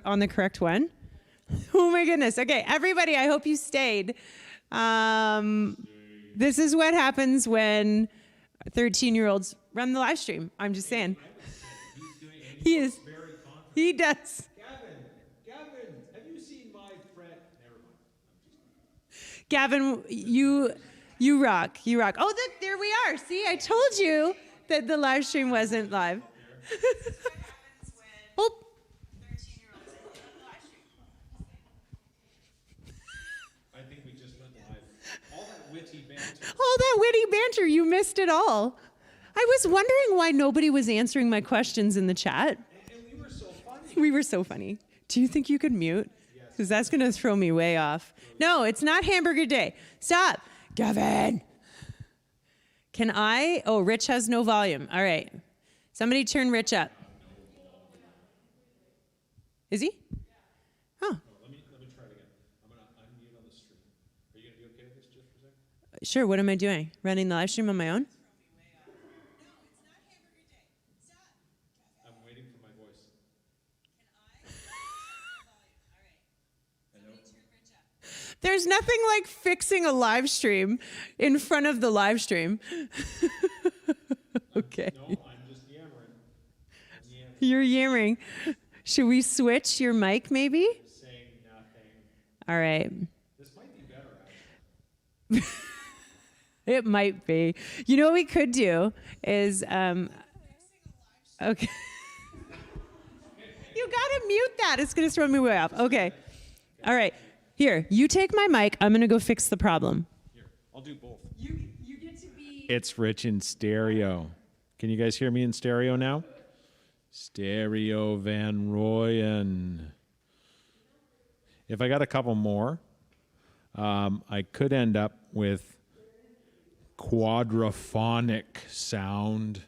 on the correct one. Oh my goodness. Okay, everybody, I hope you stayed. This is what happens when 13-year-olds run the live stream. I'm just saying. He is. He does. Gavin, have you seen my friend? Never mind. Gavin, you rock. You rock. Oh, look, there we are. See, I told you that the live stream wasn't live. Oh. I think we just went live. All that witty banter. All that witty banter, you missed it all. I was wondering why nobody was answering my questions in the chat. And we were so funny. We were so funny. Do you think you could mute? Because that's going to throw me way off. No, it's not hamburger day. Stop. Gavin. Can I? Oh, Rich has no volume. All right. Somebody turn Rich up. Is he? Oh. Let me try it again. I'm going to unmute on the stream. Are you going to be okay with this just for a second? Sure. What am I doing? Running the live stream on my own? I'm waiting for my voice. There's nothing like fixing a live stream in front of the live stream. Okay. No, I'm just yammering. You're yammering. Should we switch your mic maybe? Saying nothing. All right. This might be better, actually. It might be. You know what we could do is, okay. You gotta mute that. It's gonna throw me way off. Okay. All right. Here, you take my mic. I'm gonna go fix the problem. Here, I'll do both. You get to be. It's Rich in stereo. Can you guys hear me in stereo now? Stereo Van Royen. If I got a couple more, I could end up with quadraphonic sound.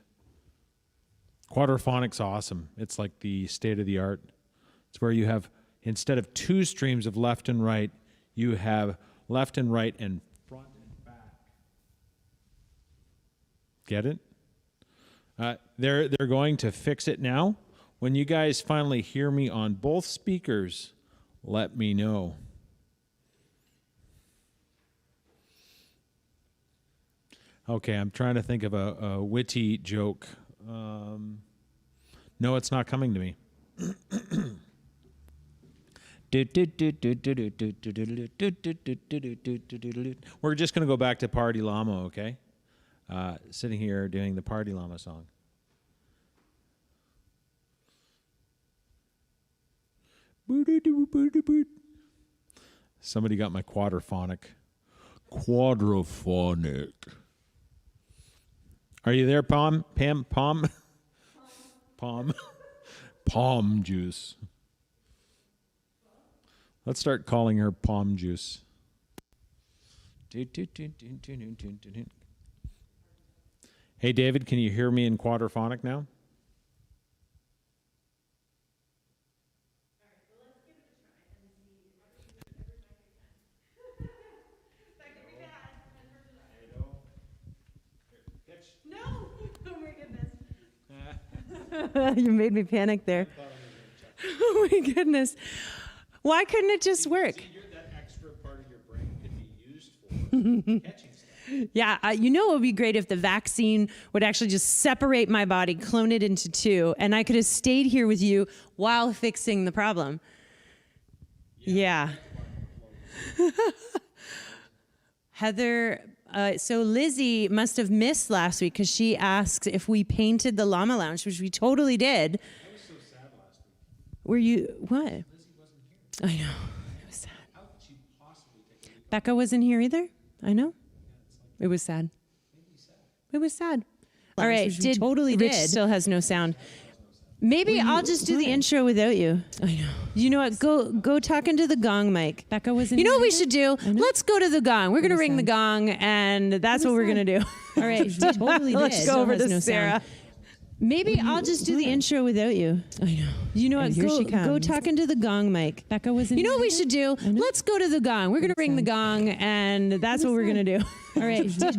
Quadraphonic's awesome. It's like the state of the art. It's where you have, instead of two streams of left and right, you have left and right and front and back. Get it? They're going to fix it now. When you guys finally hear me on both speakers, let me know. Okay, I'm trying to think of a witty joke. No, it's not coming to me. We're just going to go back to Party Llama, okay? Sitting here doing the Party Llama song. Somebody got my quadraphonic. Quadraphonic. Are you there, Palm? Palm? Palm juice. Let's start calling her Palm Juice. Hey, David, can you hear me in quadraphonic now? No! Oh my goodness. You made me panic there. Oh my goodness. Why couldn't it just work? That extra part of your brain could be used for catching stuff. Yeah, you know it would be great if the vaccine would actually just separate my body, clone it into two, and I could have stayed here with you while fixing the problem. Yeah. Heather, so Lizzie must have missed last week because she asked if we painted the Llama Lounge, which we totally did. I was so sad last week. Were you, what? Lizzie wasn't here. I know, it was sad. How could she possibly take a week? Becca wasn't here either? I know. It was sad. It was sad. All right, Rich still has no sound. Maybe I'll just do the intro without you. I know. You know what? Go talk into the gong mic. Becca wasn't. You know what we should do? Let's go to the gong. We're gonna ring the gong, and that's what we're gonna do. All right. Let's go over to Sarah. Maybe I'll just do the intro without you. I know. You know what? Go talk into the gong mic. Becca wasn't. You know what we should do? Let's go to the gong. We're gonna ring the gong, and that's what we're gonna do. All right. Let's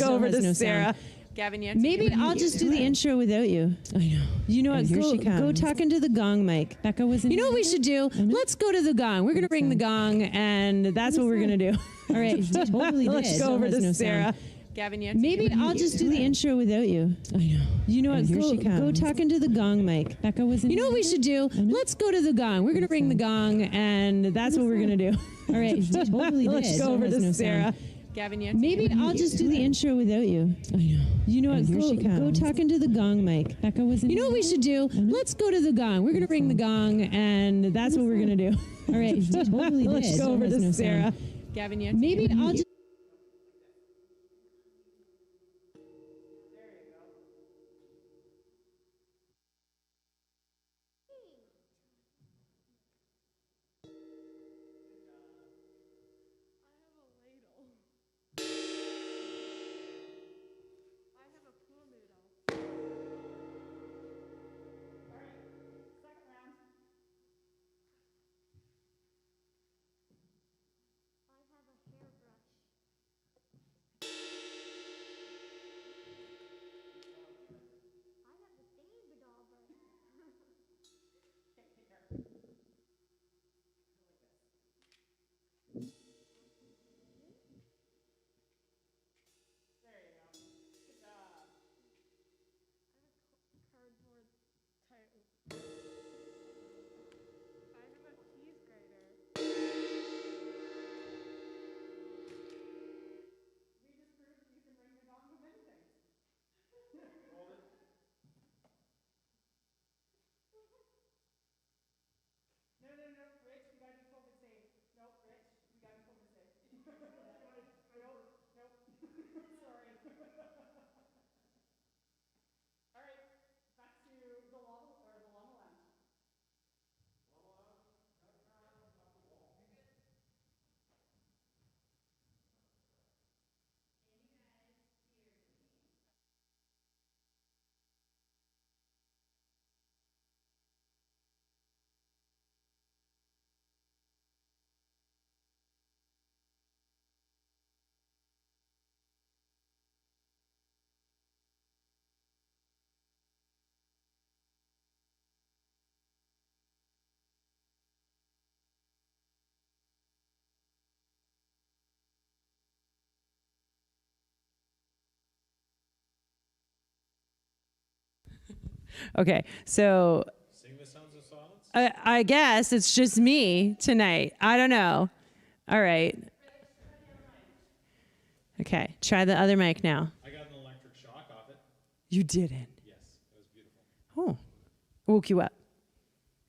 go over to Sarah. Gavin, maybe I'll just do the intro without you. I know. You know what? Go talk into the gong mic. Becca was in. You know what we should do? Let's go to the gong. We're going to ring the gong, and that's what we're going to do. All right. Totally Let's go over to Sarah. Gavin, maybe I'll just do the intro without you. I know. You know what? Go talk into the gong mic. Becca was in. You know what we should do? Let's go to the gong. We're going to ring the gong, and that's what we're going to do. All right. Totally Let's go over to Sarah. Gavin, maybe I'll just do the intro without you. I know. You know what? Go talk into the gong mic. Becca was in. You know what we should do? Let's go to the gong. We're going to ring the gong, and that's what we're going to do. All right. Totally Let's go over to Sarah. Gavin, maybe I'll just. Okay, so Sing the Sounds of Silence? I guess it's just me tonight. I don't know. All right. Okay, try the other mic now. I got an electric shock off it. You didn't. Yes, it was beautiful. Oh, woke you up.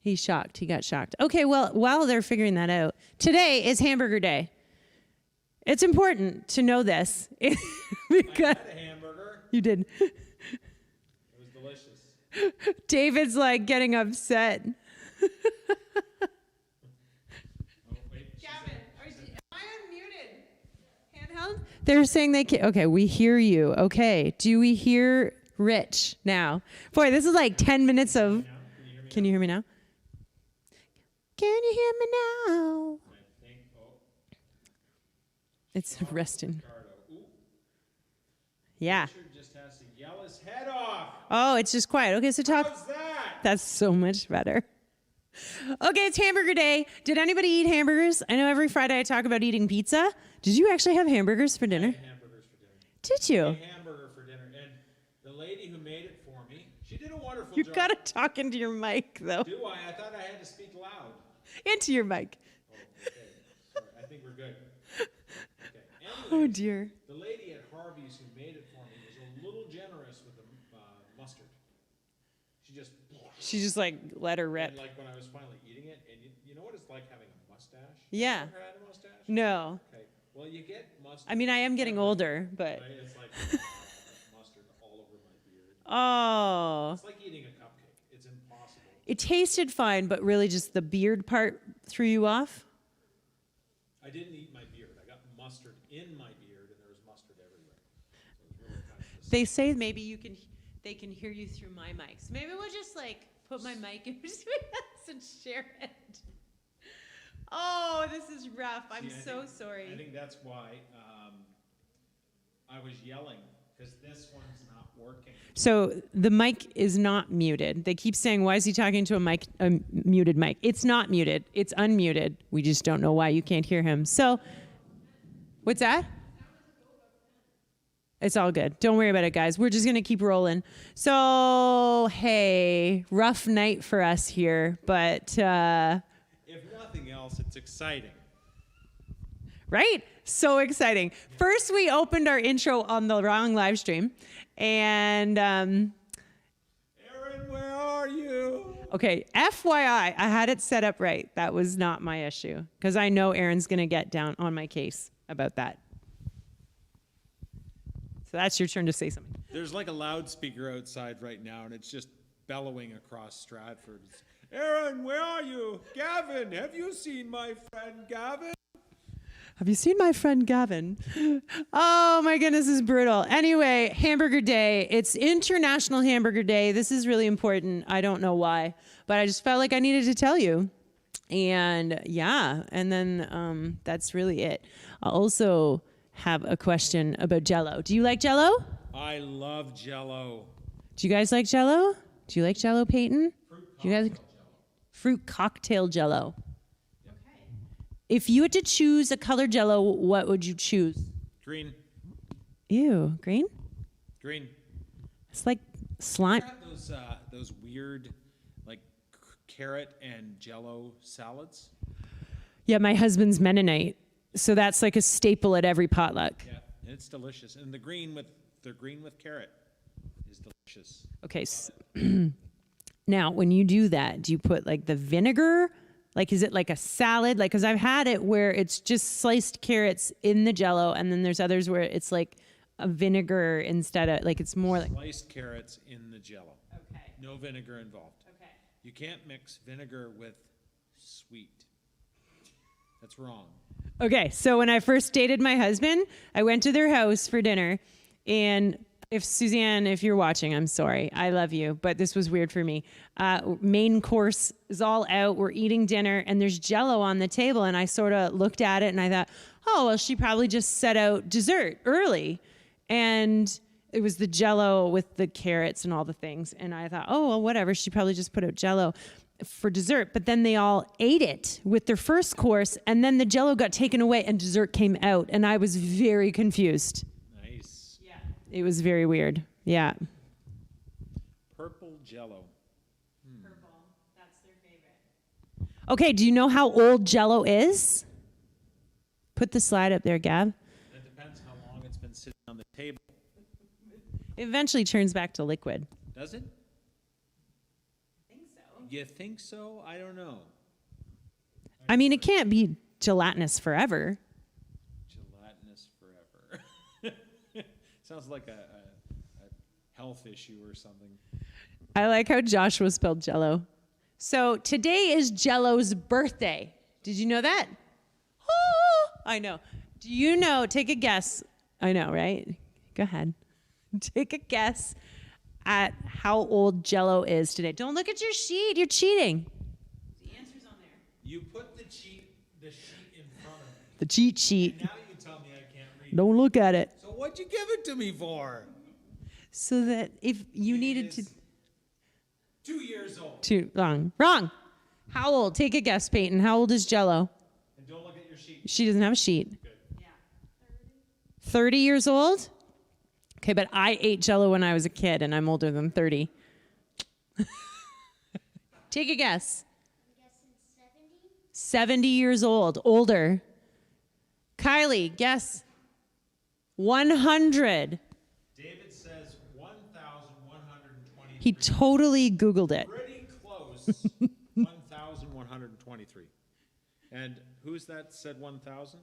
He's shocked. He got shocked. Okay, well, while they're figuring that out, today is Hamburger Day. It's important to know this. Because I had a hamburger. You did. It was delicious. David's like getting upset. Oh, wait, Gavin, am I unmuted? Handheld? They're saying they can. Okay, we hear you. Okay, do we hear Rich now? Boy, this is like 10 minutes of. Can you hear me now? Can you hear me now? It's resting. Yeah. Richard just has to yell his head off. Oh, it's just quiet. Okay, so talk. How's that? That's so much better. Okay, it's Hamburger Day. Did anybody eat hamburgers? I know every Friday I talk about eating pizza. Did you actually have hamburgers for dinner? I had hamburgers for dinner. Did you? I had a hamburger for dinner, and the lady who made it for me, she did a wonderful You job. gotta talk into your mic, though. Do I? I thought I had to speak loud. Into your mic. Oh, okay. Sorry, I think we're good. Okay. Oh, Anyways, dear. the lady at Harvey's who made it for me was a little generous with the mustard. She just like let her rip. And like when I was finally eating it, and you know what it's like having a mustache? Yeah. Have you ever had a mustache? No. Okay. Well, you get mustard. I mean, I am getting older, but. Right? It's like mustard all over my beard. Oh. It's like eating a cupcake. It's impossible. It tasted fine, but really just the beard part threw you off? I didn't eat my beard. I got mustard in my beard, and there was mustard everywhere. So it was really kind of They say maybe they can hear you through my mics. Maybe we'll just like put my mic in between us and share it. Oh, this is rough. I'm so sorry. I think that's why I was yelling because this one's not working. So the mic is not muted. They keep saying, why is he talking to a muted mic? It's not muted. It's unmuted. We just don't know why you can't hear him. So, what's that? It's all good. Don't worry about it, guys. We're just going to keep rolling. So, hey, rough night for us here, but... if nothing else, it's exciting. Right? So exciting. First, we opened our intro on the wrong live stream. And, Aaron, where are you? okay, FYI, I had it set up right. That was not my issue. Because I know Aaron's going to get down on my case about that. So that's your turn to say something. There's like a loudspeaker outside right now, and it's just bellowing across Stratford. It's, Aaron, where are you? Gavin, have you seen my friend Gavin? Have you seen my friend Gavin? Oh my goodness, this is brutal. Anyway, Hamburger Day. It's International Hamburger Day. This is really important. I don't know why, but I just felt like I needed to tell you. And yeah, and then that's really it. I'll also have a question about Jell-O. Do you like Jell-O? I love Jell-O. Do you guys like Jell-O? Do you like Jell-O, Peyton? Do you guys? Fruit cocktail Jell-O. Okay. If you had to choose a color Jell-O, what would you choose? Green. Ew, green? Green. It's like slime. Have those weird, like carrot and Jell-O salads. Yeah, my husband's Mennonite, so that's like a staple at every potluck. Yeah, and it's delicious. And the green with carrot is delicious. Okay. Now, when you do that, do you put like the vinegar? Like, is it like a salad? Like, because I've had it where it's just sliced carrots in the Jell-O, and then there's others where it's like a vinegar instead of, like, it's more like... Sliced carrots in the Jell-O. Okay. No vinegar involved. Okay. You can't mix vinegar with sweet. That's wrong. Okay, so when I first dated my husband, I went to their house for dinner, and... If Suzanne, if you're watching, I'm sorry. I love you, but this was weird for me. Main course is all out. We're eating dinner, and there's Jell-O on the table, and I sort of looked at it, and I thought, oh, well, she probably just set out dessert early. And it was the Jell-O with the carrots and all the things. And I thought, oh, well, whatever. She probably just put out Jell-O for dessert. But then they all ate it with their first course, and then the Jell-O got taken away, and dessert came out, and I was very confused. It was very weird. Yeah. Purple Jell-O. Purple. That's their favorite. Okay, do you know how old Jell-O is? Put the slide up there, Gab. It depends how long it's been sitting on the table. It eventually turns back to liquid. Does it? I think so. You think so? I don't know. I mean, it can't be gelatinous forever. Gelatinous forever. Sounds like a health issue or something. I like how Joshua spelled Jell-O. So today is Jell-O's birthday. Did you know that? Oh, I know. Do you know, take a guess. I know, right? Go ahead. Take a guess at how old Jell-O is today. Don't look at your sheet. You're cheating. The answer's on there. You put the sheet in front of me. The cheat sheet. And now you tell me I can't read. Don't look at it. So what'd you give it to me for? So that if you needed to... 2 years old. Too long. Wrong. How old? Take a guess, Peyton. How old is Jell-O? And don't look at your sheet. She doesn't have a sheet. Good. Yeah. 30 years old? Okay, but I ate Jell-O when I was a kid, and I'm older than 30. Take a guess. I'm guessing 70. 70 years old. Older. Kylie, guess. 100. David says 1,123. He totally Googled it. Pretty close. 1,123. And who's that said 1,000?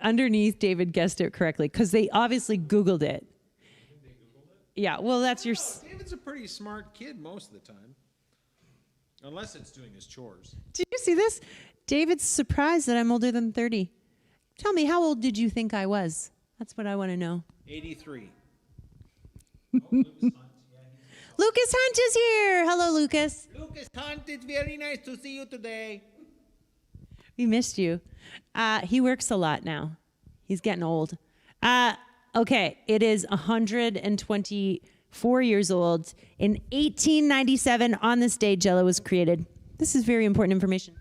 Underneath, David guessed it correctly because they obviously Googled it. They Googled it? Yeah, well, that's your... David's a pretty smart kid most of the time. Unless it's doing his chores. Did you see this? David's surprised that I'm older than 30. Tell me, how old did you think I was? That's what I want to know. 83. Lucas Hunt is here. Hello, Lucas. Lucas Hunt, it's very nice to see you today. We missed you. He works a lot now. He's getting old. Okay, it is 124 years old. In 1897, on this day, Jell-O was created. This is very important information.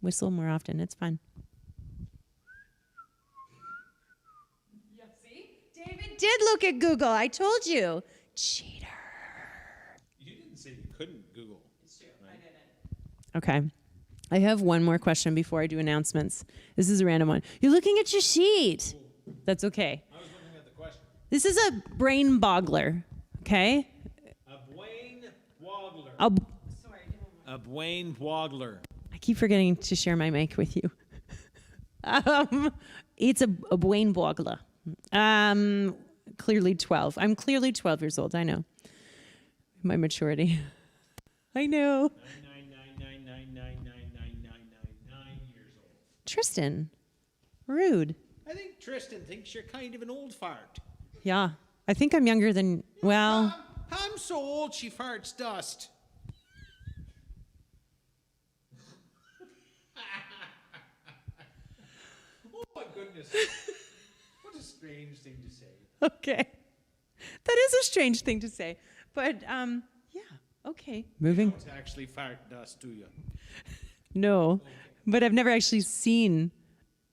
Whistle more often. It's fun. Yeah, see? David did look at Google. I told you. Cheater. You didn't say you couldn't Google. It's true. Right? I didn't. Okay. I have one more question before I do announcements. This is a random one. You're looking at your sheet. That's okay. I was looking at the question. This is a brain boggler. Okay? A Bwayne Wogler. A A Bwayne Wogler. I keep forgetting to share my mic with you. It's a Bwayne Boggler. Clearly 12. I'm clearly 12 years old. I know. My maturity. I know. 9 years old. Tristan. Rude. I think Tristan thinks you're kind of an old fart. Yeah. I think I'm younger than, well. I'm so old she farts dust. Oh my goodness. What a strange thing to say. Okay. That is a strange thing to say. But, yeah. Okay. Moving. You don't actually fart dust, do you? No. Okay. But I've never actually seen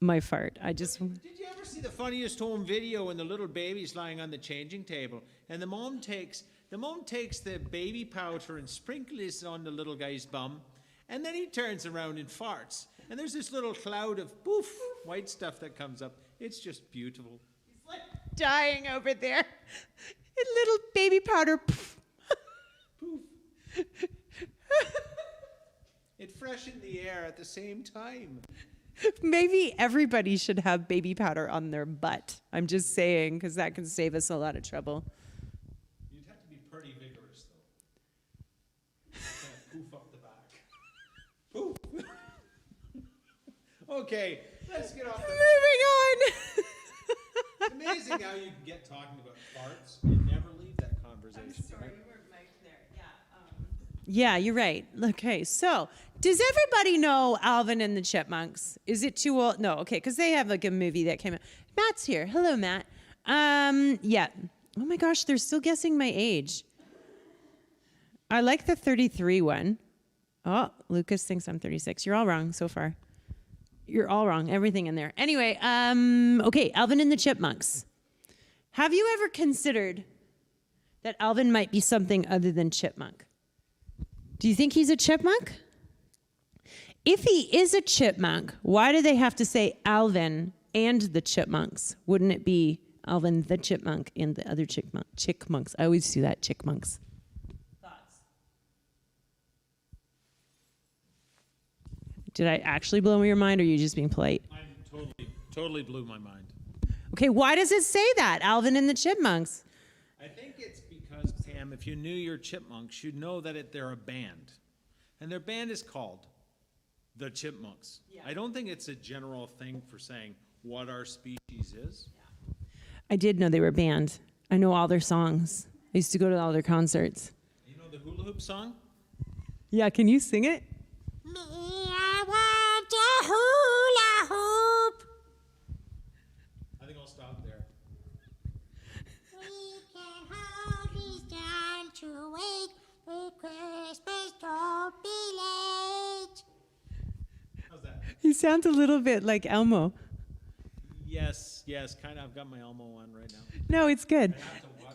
my fart. I just. Did you ever see the funniest home video when the little baby's lying on the changing table and the mom takes the baby powder and sprinkles it on the little guy's bum, and then he turns around and farts, and there's this little cloud of poof white stuff that comes up. It's just beautiful. He's like dying over there. A little baby powder. Poof. Poof. It freshened the air at the same time. Maybe everybody should have baby powder on their butt. I'm just saying, because that can save us a lot of trouble. You'd have to be pretty vigorous, though. Kind of poof up the back. Poof. Okay, let's get off the. Moving on. It's amazing how you can get talking about farts and never leave that conversation. Right? you weren't mic'd there. Yeah, you're right. Okay, so does everybody know Alvin and the Chipmunks? Is it too old? No, okay, because they have like a movie that came out. Matt's here. Hello, Matt. Yeah. Oh my gosh, they're still guessing my age. I like the 33 one. Oh, Lucas thinks I'm 36. You're all wrong so far. You're all wrong. Everything in there. Anyway, okay, Alvin and the Chipmunks. Have you ever considered that Alvin might be something other than chipmunk? Do you think he's a chipmunk? If he is a chipmunk, why do they have to say Alvin and the Chipmunks? Wouldn't it be Alvin the Chipmunk and the other chickmunks? I always do that, chickmunks. Thoughts? Did I actually blow your mind, or are you just being polite? I'm totally blew my mind. Okay, why does it say that, Alvin and the Chipmunks? I think it's because, Pam, if you knew your Chipmunks, you'd know that they're a band. And their band is called the Chipmunks. Yeah. I don't think it's a general thing for saying what our species is. Yeah. I did know they were a band. I know all their songs. I used to go to all their concerts. You know the hula hoop song? Yeah, can you sing it? Me, I want a hula hoop. I think I'll stop there. We can hardly stand to wait for Christmas. Don't be late. How's that? He sounds a little bit like Elmo. Yes, kind of. I've got my Elmo on right now. No, it's good.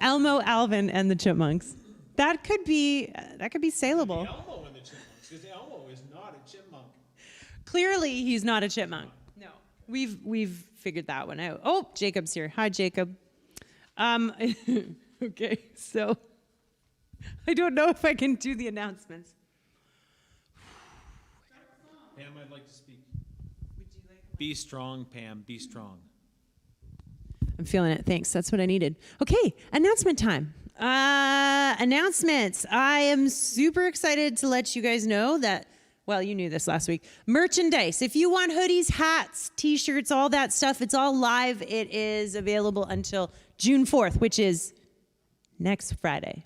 Elmo, Alvin, and the Chipmunks. That could be saleable. The Elmo and the Chipmunks, because Elmo is not a chipmunk. Clearly, he's not a chipmunk. No, we've figured that one out. Oh, Jacob's here. Hi, Jacob. Okay, so I don't know if I can do the announcements. Pam, I'd like to speak. Be strong, Pam. Be strong. I'm feeling it. Thanks. That's what I needed. Okay, announcement time. Announcements. I am super excited to let you guys know that, well, you knew this last week. Merchandise. If you want hoodies, hats, t-shirts, all that stuff, it's all live. It is available until June 4th, which is next Friday.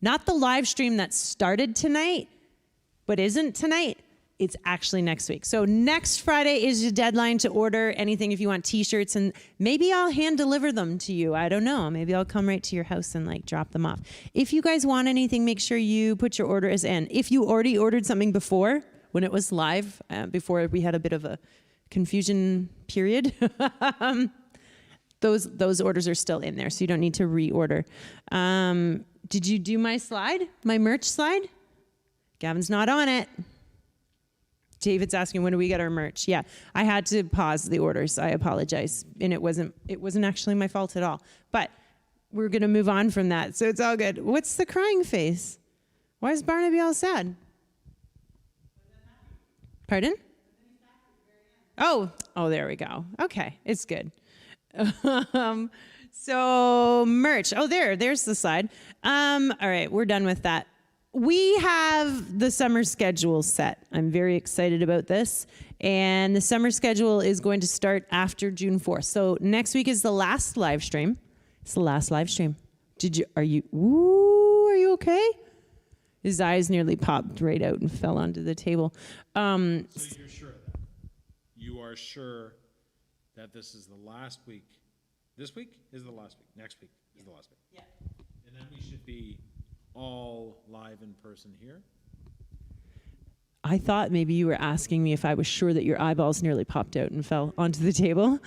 Not the live stream that started tonight, but isn't tonight. It's actually next week. So next Friday is your deadline to order anything if you want t-shirts, and maybe I'll hand deliver them to you. I don't know. Maybe I'll come right to your house and like drop them off. If you guys want anything, make sure you put your orders in. If you already ordered something before, when it was live, before we had a bit of a confusion period, those orders are still in there, so you don't need to reorder. Did you do my slide, my merch slide? Gavin's not on it. David's asking, when do we get our merch? Yeah, I had to pause the orders. I apologize. And it wasn't actually my fault at all. But we're going to move on from that, so it's all good. What's the crying face? Why is Barnaby all sad? Pardon? Oh, there we go. Okay, it's good. So merch. Oh, there's the slide. All right, we're done with that. We have the summer schedule set. I'm very excited about this. And the summer schedule is going to start after June 4th. So next week is the last live stream. It's the last live stream. Are you okay? His eyes nearly popped right out and fell onto the table. So you're sure of that? You are sure that this is the last week? This week is the last week. Next week is the last week. Yeah. And then we should be all live in person here. I thought maybe you were asking me if I was sure that your eyeballs nearly popped out and fell onto the table,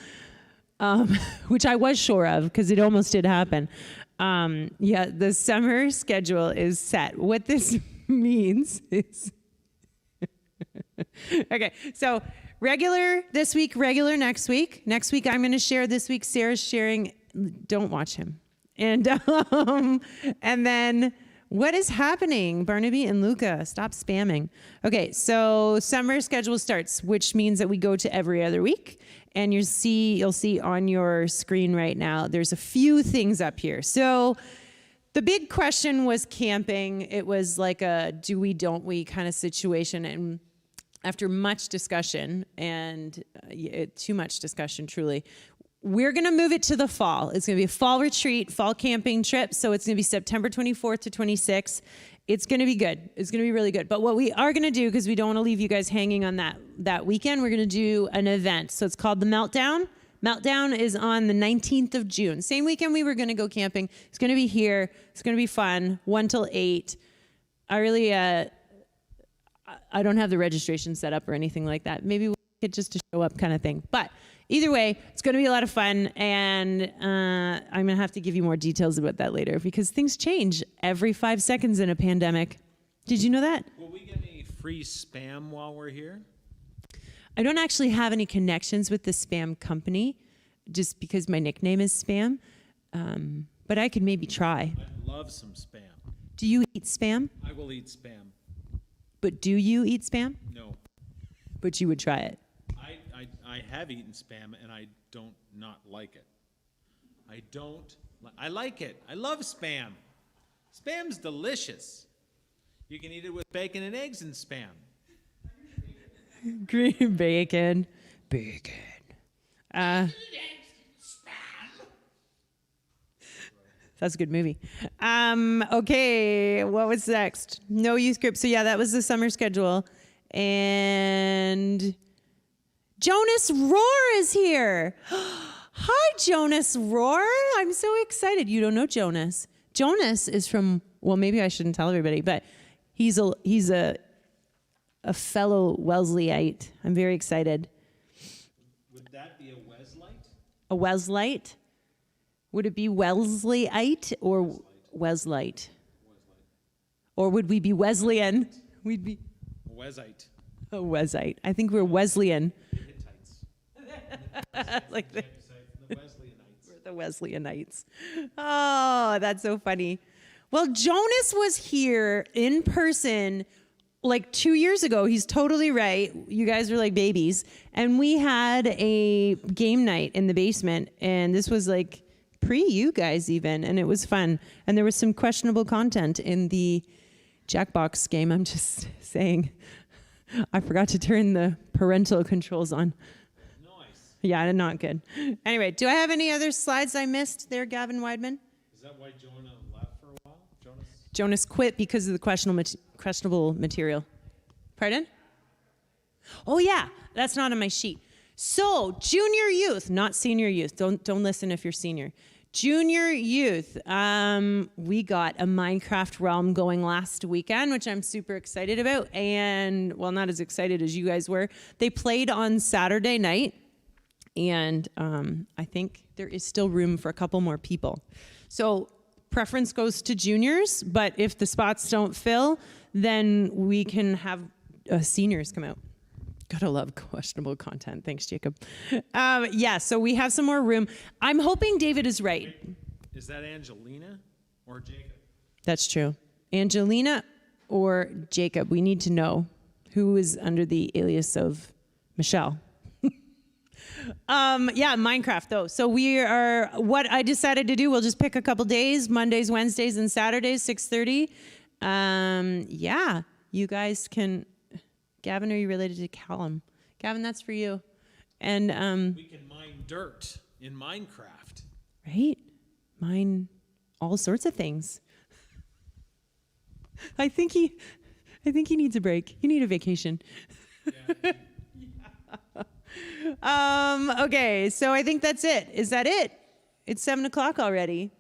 which I was sure of because it almost did happen. Yeah, the summer schedule is set. What this means is, okay, so regular this week, regular next week. Next week I'm going to share. This week Sarah's sharing. Don't watch him. And then what is happening? Barnaby and Luca, stop spamming. Okay, so summer schedule starts, which means that we go to every other week. And you'll see on your screen right now, there's a few things up here. So the big question was camping. It was like a do we, don't we kind of situation. And after much discussion, and too much discussion, truly, we're going to move it to the fall. It's going to be a fall retreat, fall camping trip. So it's going to be September 24th to 26th. It's going to be good. It's going to be really good. But what we are going to do, because we don't want to leave you guys hanging on that weekend, we're going to do an event. So it's called the Meltdown. Meltdown is on the 19th of June. Same weekend we were going to go camping. It's going to be here. It's going to be fun. 1 till 8. I really, I don't have the registration set up or anything like that. Maybe we'll get just to show up kind of thing. But either way, it's going to be a lot of fun, and I'm going to have to give you more details about that later because things change every 5 seconds in a pandemic. Did you know that? Will we get any free spam while we're here? I don't actually have any connections with the spam company just because my nickname is Spam, but I could maybe try. I love some spam. Do you eat spam? I will eat spam. But do you eat spam? No. But you would try it. I have eaten spam, and I don't not like it. I like it. I love spam. Spam's delicious. You can eat it with bacon and eggs and spam. Green bacon. That's a good movie. Okay, what was next? No youth group. So yeah, that was the summer schedule. And Jonas Rohr is here. Hi, Jonas Rohr. I'm so excited. You don't know Jonas. Jonas is from, well, maybe I shouldn't tell everybody, but he's a fellow Wesleyite. I'm very excited. Would that be a Wesleyite? A Wesleyite? Would it be Wesleyite or Wesleyite? Or would we be Wesleyan? We'd be Wesite. a Wesite. I think we're Wesleyan. Like the Wesleyanites. We're the Wesleyanites. Oh, that's so funny. Well, Jonas was here in person like 2 years ago. He's totally right. You guys were like babies. And we had a game night in the basement. And this was like pre-you guys even. And it was fun. And there was some questionable content in the Jackbox game. I'm just saying. I forgot to turn the parental controls on. Nice. Yeah, not good. Anyway, do I have any other slides I missed there, Gavin Weidman? Is that why Jonah left for a while? Jonas Jonas quit because of the questionable material. Pardon? Oh yeah, that's not on my sheet. So junior youth, not senior youth. Don't listen if you're senior. Junior youth. We got a Minecraft realm going last weekend, which I'm super excited about. And well, not as excited as you guys were. They played on Saturday night, and I think there is still room for a couple more people. So preference goes to juniors, but if the spots don't fill, then we can have seniors come out. Gotta love questionable content. Thanks, Jacob. Yeah, so we have some more room. I'm hoping David is right. Is that Angelina or Jacob? That's true. Angelina or Jacob. We need to know who is under the alias of Michelle. Yeah, Minecraft though. So what I decided to do, we'll just pick a couple days, Mondays, Wednesdays, and Saturdays, 6:30. Yeah, you guys can... Gavin, are you related to Callum? Gavin, that's for you. And we can mine dirt in Minecraft. Right? Mine all sorts of things. I think he needs a break. You need a vacation. Yeah. Okay, so I think that's it. Is that it? It's 7:00 already.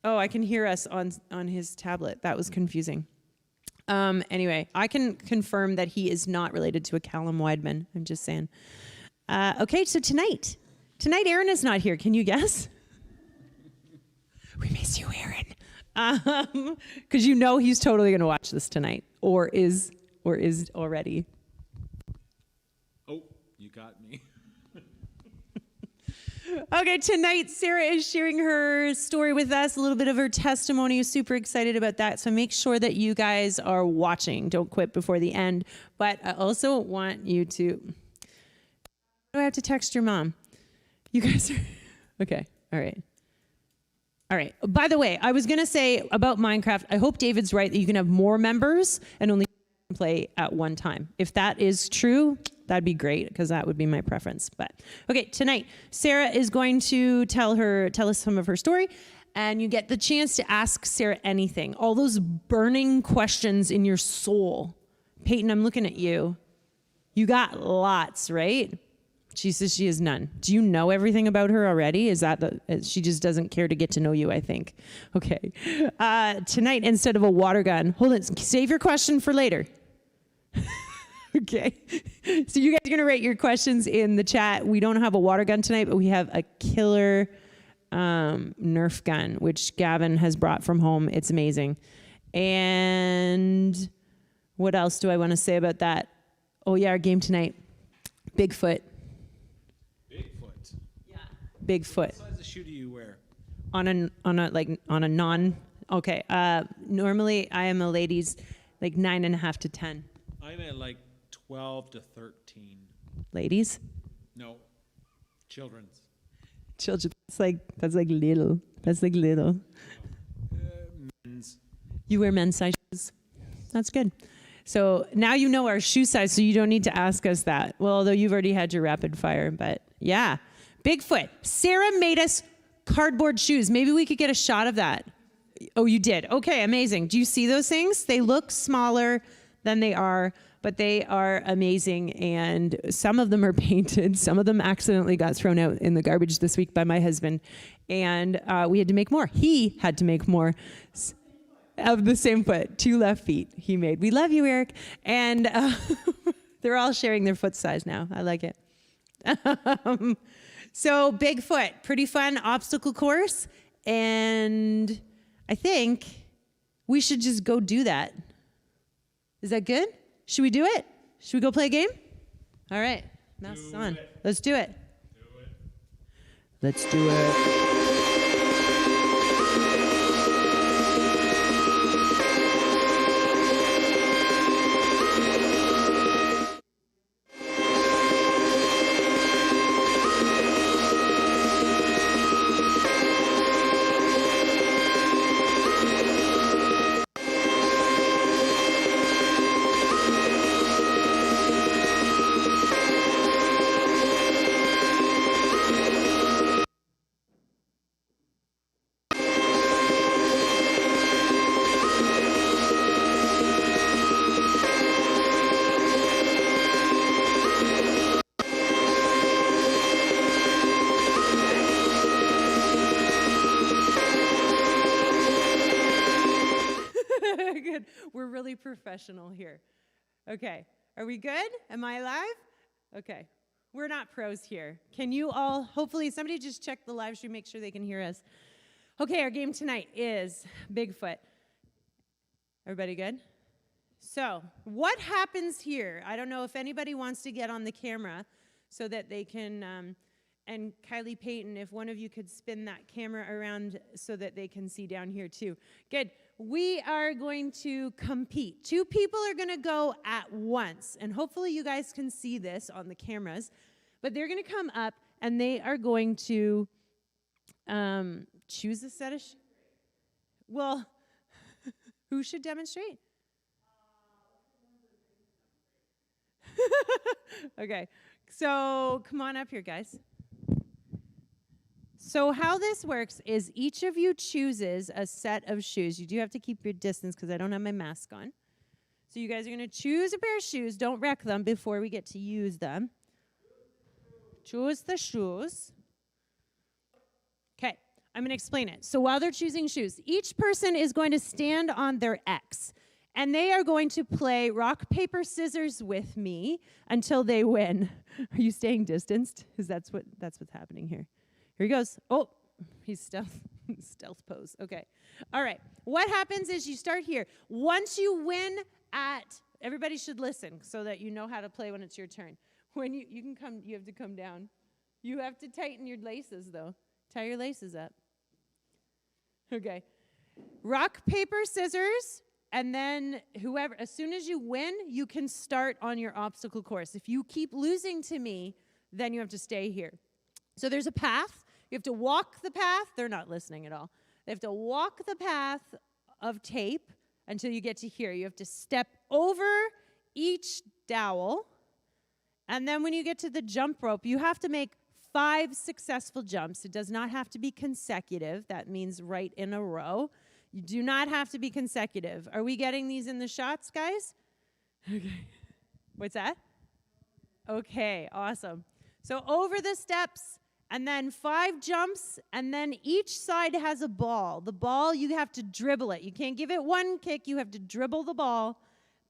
Oh, I can hear us on his tablet. That was confusing. Anyway, I can confirm that he is not related to a Callum Weidman. I'm just saying. Okay, so tonight Aaron is not here. Can you guess? We miss you, Aaron. Because you know he's totally going to watch this tonight, or is already. Oh, you got me. Okay, tonight Sarah is sharing her story with us, a little bit of her testimony. Super excited about that. So make sure that you guys are watching. Don't quit before the end. But I also want you to... Do I have to text your mom? You guys are... Okay, all right. All right. By the way, I was going to say about Minecraft, I hope David's right that you can have more members and only play at one time. If that is true, that'd be great because that would be my preference. But okay, tonight Sarah is going to tell us some of her story, and you get the chance to ask Sarah anything. All those burning questions in your soul. Peyton, I'm looking at you. You got lots, right? She says she has none. Do you know everything about her already? Is that she just doesn't care to get to know you, I think. Okay. Tonight, instead of a water gun, hold it, save your question for later. Okay. So you guys are going to rate your questions in the chat. We don't have a water gun tonight, but we have a killer Nerf gun, which Gavin has brought from home. It's amazing. And what else do I want to say about that? Oh, yeah, our game tonight. Bigfoot. Bigfoot? Yeah. Bigfoot. What size of shoe do you wear? On a non... Okay. Normally, I am a ladies, like 9.5 to 10. I'm at like 12 to 13. Ladies? No. Children's. Children. That's like little. That's like little. Men's. You wear men's size shoes? That's good. So now you know our shoe size, so you don't need to ask us that. Well, although you've already had your rapid fire, but yeah. Bigfoot. Sarah made us cardboard shoes. Maybe we could get a shot of that. Oh, you did? Okay, amazing. Do you see those things? They look smaller than they are, but they are amazing, and some of them are painted. Some of them accidentally got thrown out in the garbage this week by my husband, and we had to make more. He had to make more of the same foot, 2 left feet he made. We love you, Eric. And they're all sharing their foot size now. I like it. So Bigfoot, pretty fun obstacle course, and I think we should just go do that. Is that good? Should we do it? Should we go play a game? All right. Mouse is on. Let's do it. Let's do it. Good. We're really professional here. Okay. Are we good? Am I live? Okay. We're not pros here. Can you all, hopefully, somebody just check the live stream, make sure they can hear us. Okay, our game tonight is Bigfoot. Everybody good? So, what happens here? I don't know if anybody wants to get on the camera so that they can, and Kylie Payton, if one of you could spin that camera around so that they can see down here too. Good. We are going to compete. 2 people are going to go at once, and hopefully you guys can see this on the cameras, but they're going to come up and they are going to choose a set of well, who should demonstrate? Okay, so come on up here, guys. So how this works is each of you chooses a set of shoes. You do have to keep your distance because I don't have my mask on. So you guys are going to choose a pair of shoes. Don't wreck them before we get to use them. Choose the shoes. Okay, I'm going to explain it. So while they're choosing shoes, each person is going to stand on their X. And they are going to play rock, paper, scissors with me until they win. Are you staying distanced? Because that's what's happening here. Here he goes. Oh, he's stealth pose. Okay. All right. What happens is you start here. Once you win at, everybody should listen so that you know how to play when it's your turn. When you can come, you have to come down. You have to tighten your laces though. Tie your laces up. Okay. Rock, paper, scissors. And then whoever, as soon as you win, you can start on your obstacle course. If you keep losing to me, then you have to stay here. So there's a path. You have to walk the path. They're not listening at all. They have to walk the path of tape until you get to here. You have to step over each dowel. And then when you get to the jump rope, you have to make 5 successful jumps. It does not have to be consecutive. That means right in a row. You do not have to be consecutive. Are we getting these in the shots, guys? Okay. What's that? Okay, awesome. So over the steps, and then 5 jumps, and then each side has a ball. The ball, you have to dribble it. You can't give it one kick. You have to dribble the ball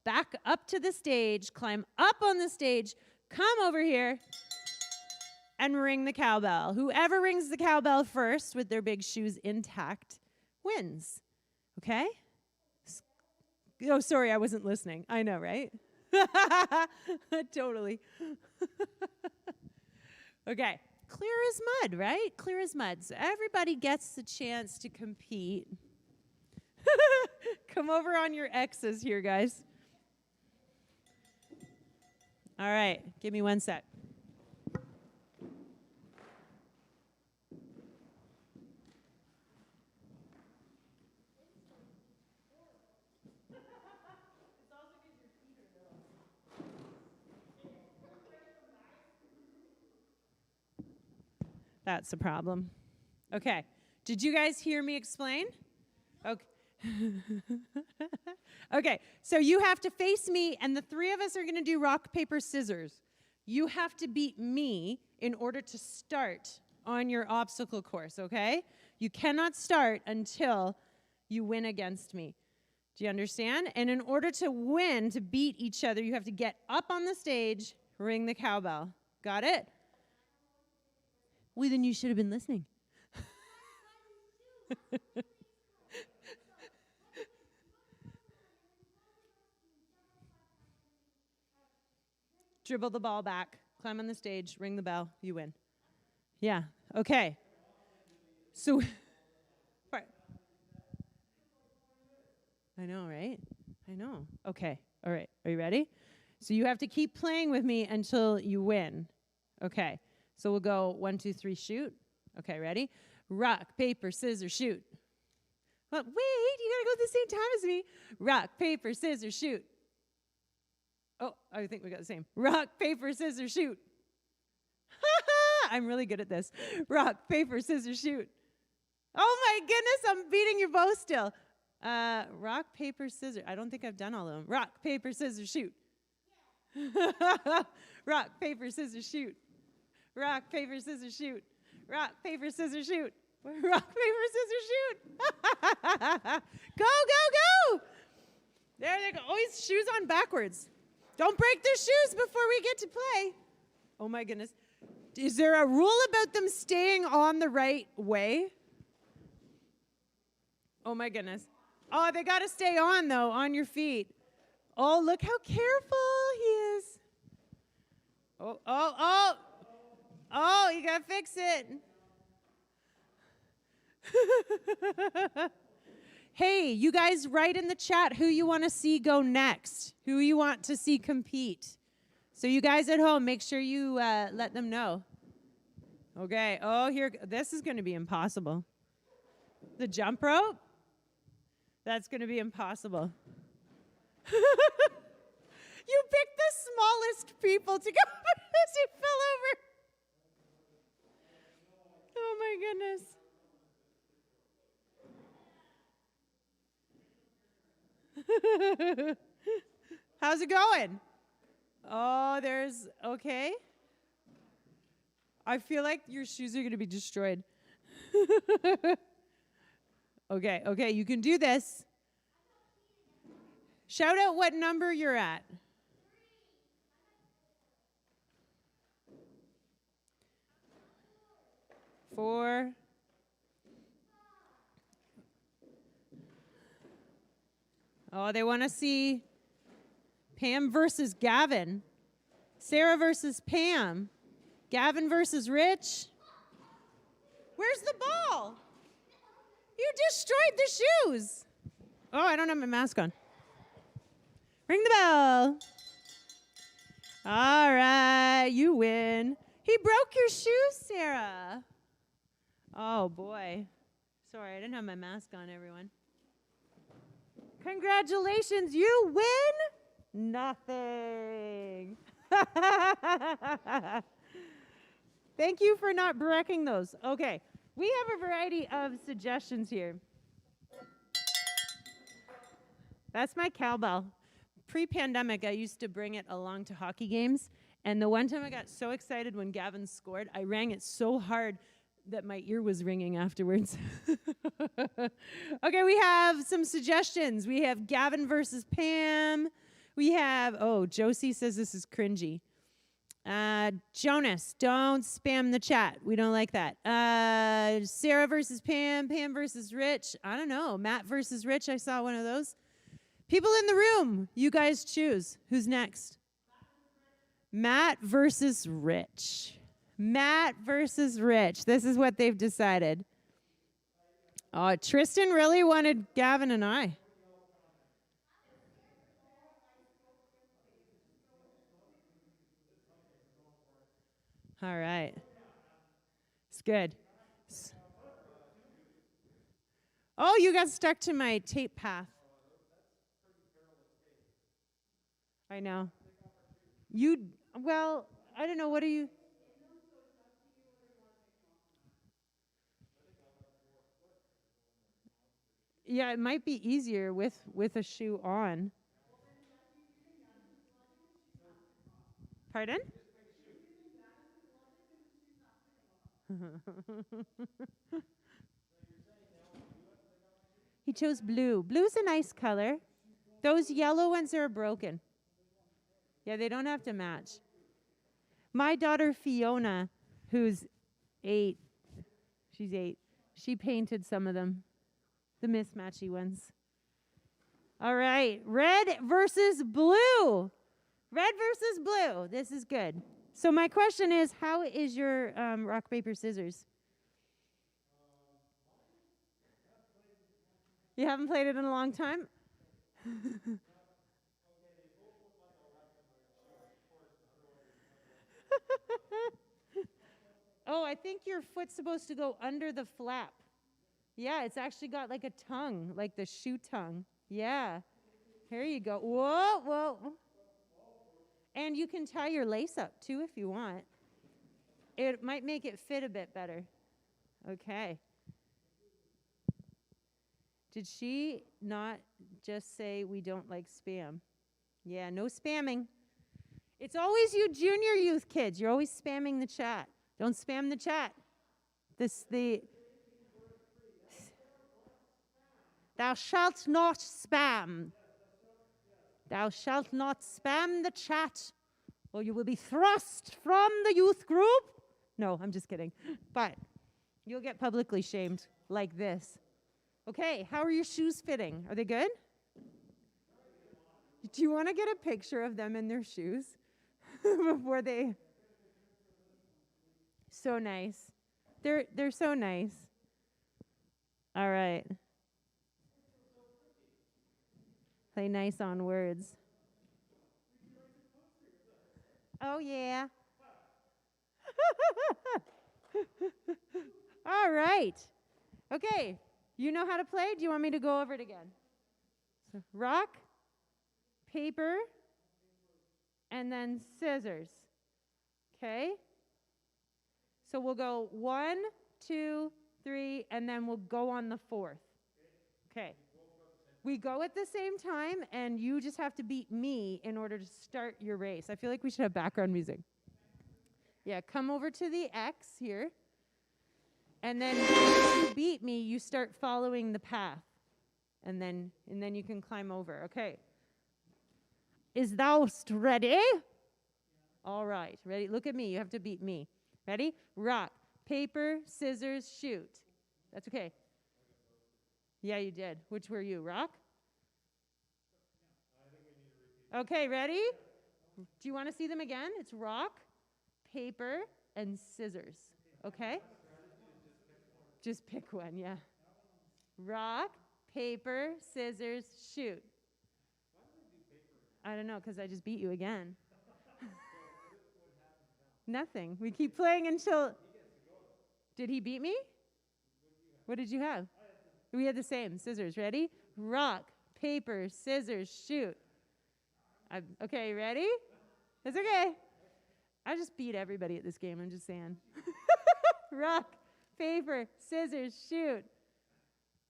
back up to the stage, climb up on the stage, come over here, and ring the cowbell. Whoever rings the cowbell first with their big shoes intact wins. Okay? Oh, sorry, I wasn't listening. I know, right? Totally. Okay. Clear as mud, right? Clear as mud. So everybody gets the chance to compete. Come over on your X's here, guys. All right. Give me 1 sec. That's the problem. Okay. Did you guys hear me explain? Okay. Okay. So you have to face me, and the 3 of us are going to do rock, paper, scissors. You have to beat me in order to start on your obstacle course, okay? You cannot start until you win against me. Do you understand? And in order to win, to beat each other, you have to get up on the stage, ring the cowbell. Got it? Well, then you should have been listening. Dribble the ball back, climb on the stage, ring the bell, you win. Yeah, okay. So, I know, right? I know. Okay, all right, are you ready? So you have to keep playing with me until you win. Okay. So we'll go 1, 2, 3, shoot. Okay, ready? Rock, paper, scissors, shoot. Well, wait, you gotta go at the same time as me. Rock, paper, scissors, shoot. Oh, I think we got the same. Rock, paper, scissors, shoot. I'm really good at this. Rock, paper, scissors, shoot. Oh my goodness, I'm beating you both still. Rock, paper, scissors. I don't think I've done all of them. Rock, paper, scissors, shoot. Yeah. Rock, paper, scissors, shoot. Rock, paper, scissors, shoot. Rock, paper, scissors, shoot. Rock, paper, scissors, shoot. Go, go, go. backwards. Don't break their shoes before we get to play. Oh my goodness. Is there a rule about them staying on the right way? Oh my goodness. Oh, they got to stay on though, on your feet. Oh, look how careful he is. Oh, you got to fix it. Hey, you guys write in the chat who you want to see go next, who you want to see compete. So you guys at home, make sure you let them know. Okay. Oh, this is going to be impossible. The jump rope? That's going to be impossible. You picked the smallest people to go as you fell over. Oh my goodness. How's it going? Oh, okay. I feel like your shoes are going to be destroyed. Okay, you can do this. Shout out what number you're at. 4. Oh, they want to see Pam versus Gavin. Sarah versus Pam. Gavin versus Rich. Where's the ball? You destroyed the shoes. Oh, I don't have my mask on. Ring the bell. All right, you win. He broke your shoes, Sarah. Oh, boy. Sorry, I didn't have my mask on, everyone. Congratulations, you win nothing. Thank you for not breaking those. Okay, we have a variety of suggestions here. That's my cowbell. Pre-pandemic, I used to bring it along to hockey games, and the one time I got so excited when Gavin scored, I rang it so hard that my ear was ringing afterwards. Okay, we have some suggestions. We have Gavin versus Pam. We have, Josie says this is cringy. Jonas, don't spam the chat. We don't like that. Sarah versus Pam, Pam versus Rich. I don't know. Matt versus Rich. I saw one of those. People in the room, you guys choose. Who's next? Matt versus Rich. Matt versus Rich. This is what they've decided. Oh, Tristan really wanted Gavin and I. All right. It's good. Oh, you got stuck to my tape path. I know. I don't know. What are you? Yeah, it might be easier with a shoe on. Pardon? He chose blue. Blue's a nice color. Those yellow ones are broken. Yeah, they don't have to match. My daughter Fiona, who's 8, she's 8, she painted some of them, the mismatchy ones. All right, red versus blue. Red versus blue. This is good. So my question is, how is your rock, paper, scissors? You haven't played it in a long time? Oh, I think your foot's supposed to go under the flap. Yeah, it's actually got like a tongue, like the shoe tongue. Yeah. Here you go. Whoa. And you can tie your lace up too if you want. It might make it fit a bit better. Okay. Did she not just say we don't like spam? Yeah, no spamming. It's always you junior youth kids. You're always spamming the chat. Don't spam the chat. Thou shalt not spam. Thou shalt not spam the chat, or you will be thrust from the youth group. No, I'm just kidding. But you'll get publicly shamed like this. Okay, how are your shoes fitting? Are they good? Do you want to get a picture of them in their shoes before they... So nice. They're so nice. All right. Play nice on words. Oh, yeah. All right. Okay. You know how to play? Do you want me to go over it again? So rock, paper, and then scissors. Okay? So we'll go 1, 2, 3, and then we'll go on the 4th. Okay. We go at the same time, and you just have to beat me in order to start your race. I feel like we should have background music. Yeah, come over to the X here. And then when you beat me, you start following the path. And then you can climb over. Okay. Is thou ready? All right. Ready? Look at me. You have to beat me. Ready? Rock, paper, scissors, shoot. That's okay. Yeah, you did. Which were you? Rock? Okay, ready? Do you want to see them again? It's rock, paper, and scissors. Okay? Just pick one, yeah. Rock, paper, scissors, shoot. I don't know, because I just beat you again. Nothing. We keep playing until... Did he beat me? What did you have? We had the same. Scissors. Ready? Rock, paper, scissors, shoot. Okay, ready? It's okay. I just beat everybody at this game. I'm just saying. Rock, paper, scissors, shoot.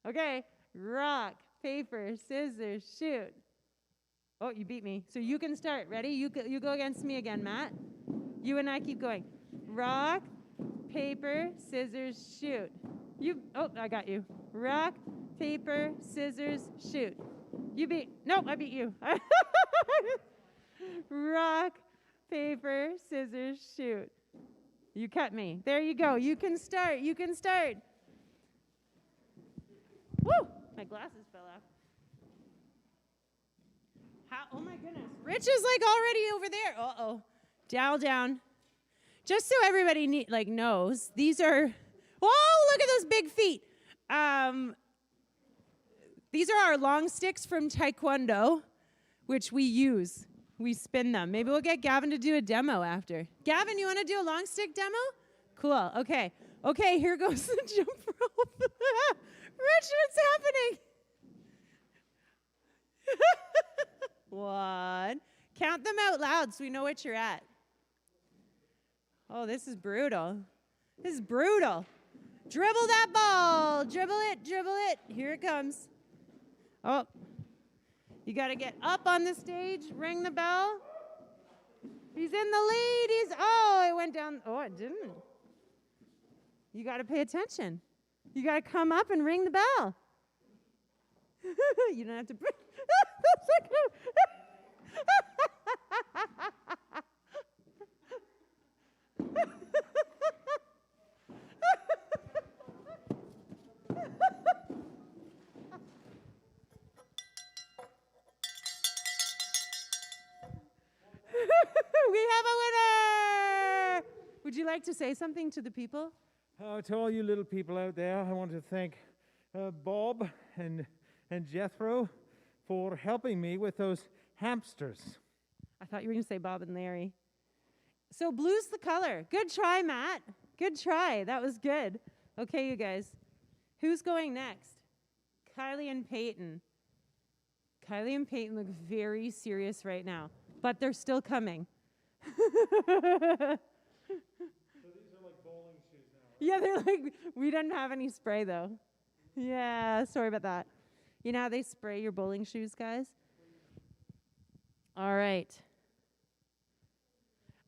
Okay. Rock, paper, scissors, shoot. Oh, you beat me. So you can start. Ready? You go against me again, Matt. You and I keep going. Rock, paper, scissors, shoot. Oh, I got you. Rock, paper, scissors, shoot. You beat. Nope, I beat you. Rock, paper, scissors, shoot. You cut me. There you go. You can start. You can start. Woo! My glasses fell off. Oh my goodness. Rich is like already over there. Uh-oh. Dial down. Just so everybody knows, these are, oh, look at those big feet. These are our long sticks from Taekwondo, which we use. We spin them. Maybe we'll get Gavin to do a demo after. Gavin, you want to do a long stick demo? Cool. Okay. Okay, here goes the jump rope. Rich, what's happening? 1. Count them out loud so we know what you're at. Oh, this is brutal. This is brutal. Dribble that ball. Dribble it, dribble it. Here it comes. Oh, you got to get up on the stage, ring the bell. He's in the lead. Oh, it went down. Oh, it didn't. You got to pay attention. You got to come up and ring the bell. You don't have to. We have a winner! Would you like to say something to the people? To all you little people out there, I want to thank Bob and Jethro for helping me with those hamsters. I thought you were going to say Bob and Larry. So blue's the color. Good try, Matt. Good try. That was good. Okay, you guys. Who's going next? Kylie and Peyton. Kylie and Peyton look very serious right now, but they're still coming. So these are like bowling shoes now. Yeah, they're like, we didn't have any spray though. Yeah, sorry about that. You know how they spray your bowling shoes, guys? All right.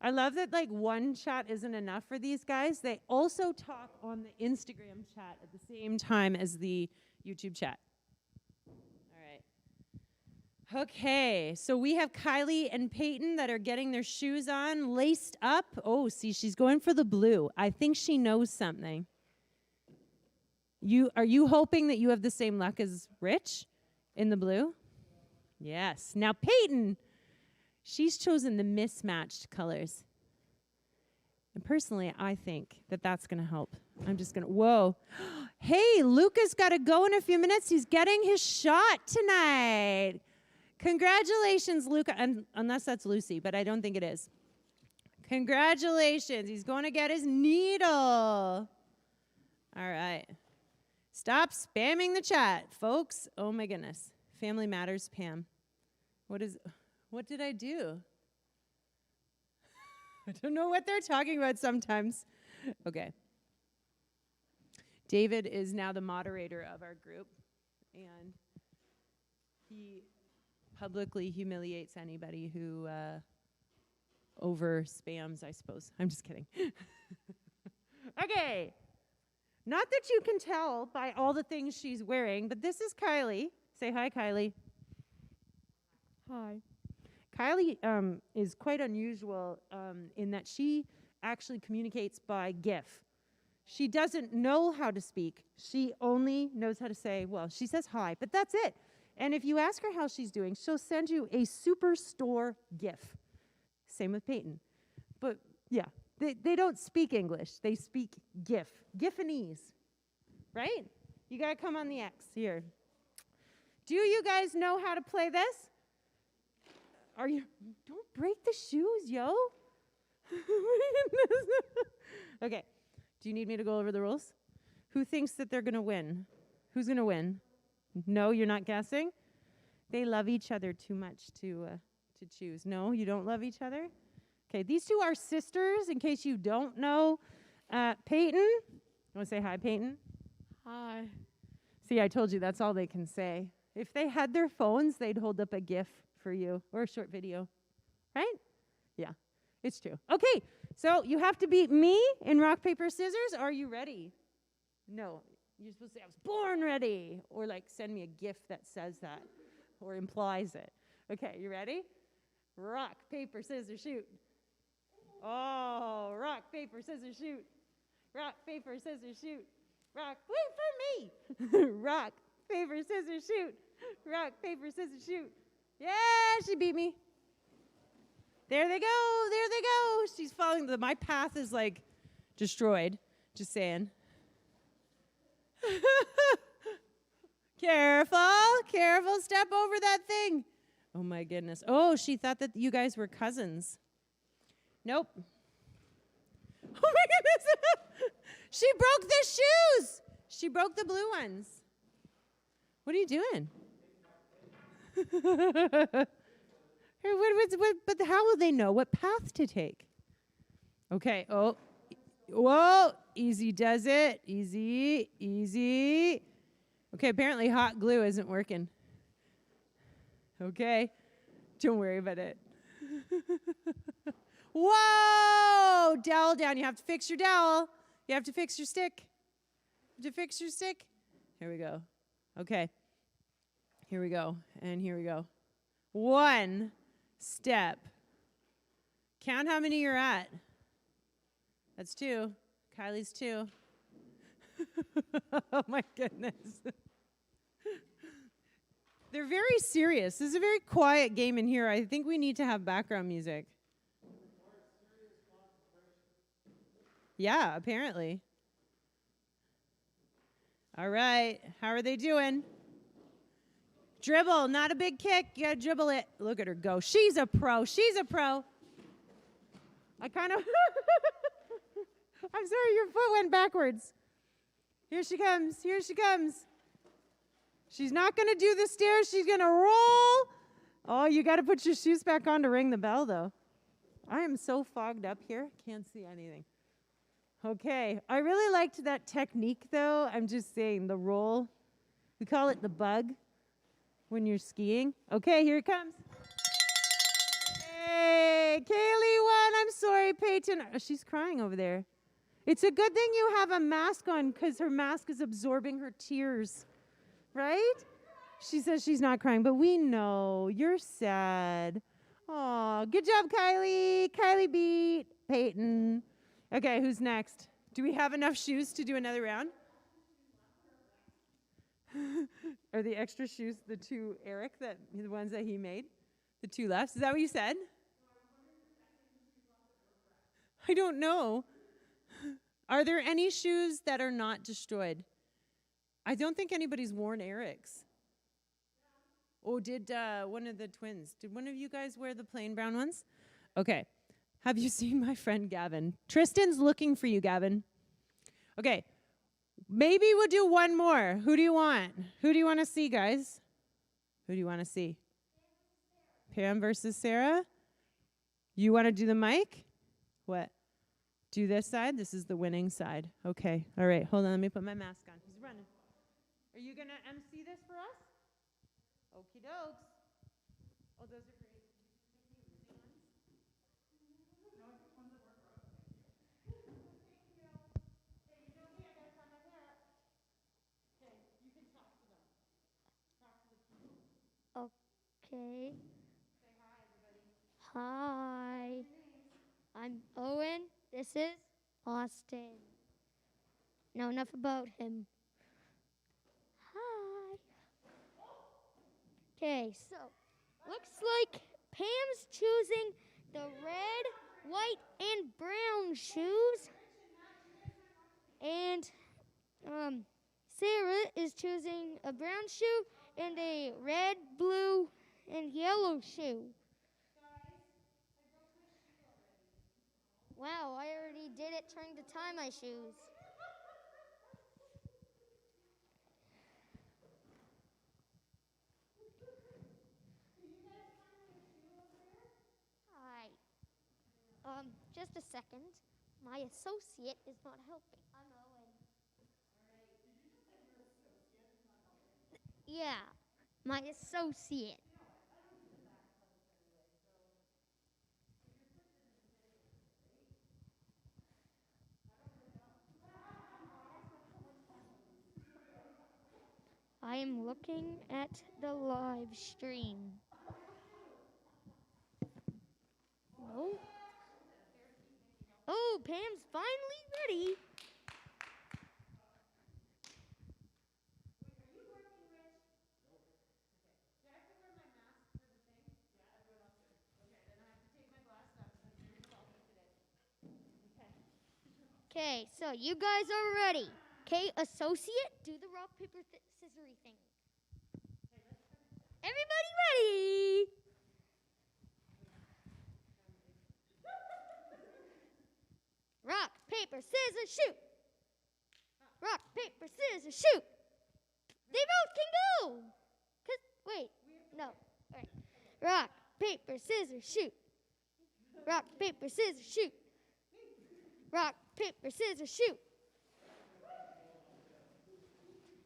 I love that like one chat isn't enough for these guys. They also talk on the Instagram chat at the same time as the YouTube chat. All right. Okay, so we have Kylie and Peyton that are getting their shoes on, laced up. Oh, see, she's going for the blue. I think she knows something. Are you hoping that you have the same luck as Rich in the blue? Yes. Now Peyton, she's chosen the mismatched colors. And personally, I think that that's going to help. I'm just going to, whoa. Hey, Luca's got to go in a few minutes. He's getting his shot tonight. Congratulations, Luca. Unless that's Lucy, but I don't think it is. Congratulations. He's going to get his needle. All right. Stop spamming the chat, folks. Oh, my goodness. Family Matters, Pam. What did I do? I don't know what they're talking about sometimes. Okay. David is now the moderator of our group, and he publicly humiliates anybody who over spams, I suppose. I'm just kidding. Okay. Not that you can tell by all the things she's wearing, but this is Kylie. Say hi, Kylie. Hi. Kylie is quite unusual in that she actually communicates by GIF. She doesn't know how to speak. She only knows how to say, well, she says hi, but that's it. And if you ask her how she's doing, she'll send you a Superstore GIF. Same with Peyton. But yeah, they don't speak English. They speak GIF. GIFanese, right? You got to come on the X here. Do you guys know how to play this? Don't break the shoes, yo. Okay. Do you need me to go over the rules? Who thinks that they're going to win? Who's going to win? No, you're not guessing? They love each other too much to choose. No, you don't love each other? Okay, these two are sisters, in case you don't know. Peyton, you want to say hi, Peyton? Hi. See, I told you that's all they can say. If they had their phones, they'd hold up a GIF for you, or a short video, right? Yeah, it's true. Okay, so you have to beat me in rock, paper, scissors. Are you ready? No, you're supposed to say, I was born ready, or like send me a GIF that says that, or implies it. Okay, you ready? Rock, paper, scissors, shoot. Oh, rock, paper, scissors, shoot. Rock, paper, scissors, shoot. Rock, wait for me. Rock, paper, scissors, shoot. Rock, paper, scissors, shoot. Yeah, she beat me. There they go. There they go. She's following my path is like destroyed. Just saying. Careful. Careful. Step over that thing. Oh my goodness. Oh, she thought that you guys were cousins. Nope. Oh my goodness. She broke the shoes. She broke the blue ones. What are you doing? But how will they know what path to take? Okay. Oh. Whoa. Easy does it. Easy. Easy. Okay, apparently hot glue isn't working. Okay. Don't worry about it. Whoa! Dowel down. You have to fix your dowel. You have to fix your stick. You have to fix your stick. Here we go. Okay. Here we go. And here we go. One step. Count how many you're at. That's 2. Kylie's 2. Oh my goodness. They're very serious. This is a very quiet game in here. I think we need to have background music. Yeah, apparently. All right. How are they doing? Dribble, not a big kick. You gotta dribble it. Look at her go. She's a pro. She's a pro. I kind of... I'm sorry, your foot went backwards. Here she comes. Here she comes. She's not going to do the stairs. She's going to roll. Oh, you got to put your shoes back on to ring the bell, though. I am so fogged up here. Can't see anything. Okay. I really liked that technique, though. I'm just saying, the roll. We call it the bug when you're skiing. Okay, here it comes. Hey, Kaylee won. I'm sorry, Peyton. Oh, she's crying over there. It's a good thing you have a mask on because her mask is absorbing her tears. Right? She says she's not crying, but we know you're sad. Oh, good job, Kylie. Kylie beat Peyton. Okay, who's next? Do we have enough shoes to do another round? Are the extra shoes the two Eric, the ones that he made? The two left? Is that what you said? I don't know. Are there any shoes that are not destroyed? I don't think anybody's worn Eric's. Oh, did one of the twins, did one of you guys wear the plain brown ones? Okay. Have you seen my friend Gavin? Tristan's looking for you, Gavin. Okay. Maybe we'll do one more. Who do you want? Who do you want to see, guys? Who do you want to see? Pam versus Sarah? You want to do the mic? What? Do this side? This is the winning side. Okay. All right. Hold on. Let me put my mask on. He's running. Are you going to MC this for us? Okie dokes. Oh, those are great. Okay. Say hi, everybody. Hi. I'm Owen. This is Austin. Know enough about him. Hi. Okay, so looks like Pam's choosing the red, white, and brown shoes. And Sarah is choosing a brown shoe and a red, blue, and yellow shoe. Wow, I already did it trying to tie my shoes. Hi. Just a second. My associate is not helping. I'm Owen. Yeah, my associate. I am looking at the live stream. No. Oh, Pam's finally ready. Okay, so you guys are ready. Okay, associate, do the rock, paper, scissory thing. Everybody ready? Rock, paper, scissors, shoot. Rock, paper, scissors, shoot. They both can go. Wait, no. All right. Rock, paper, scissors, shoot. Rock, paper, scissors, shoot. Rock, paper, scissors, shoot.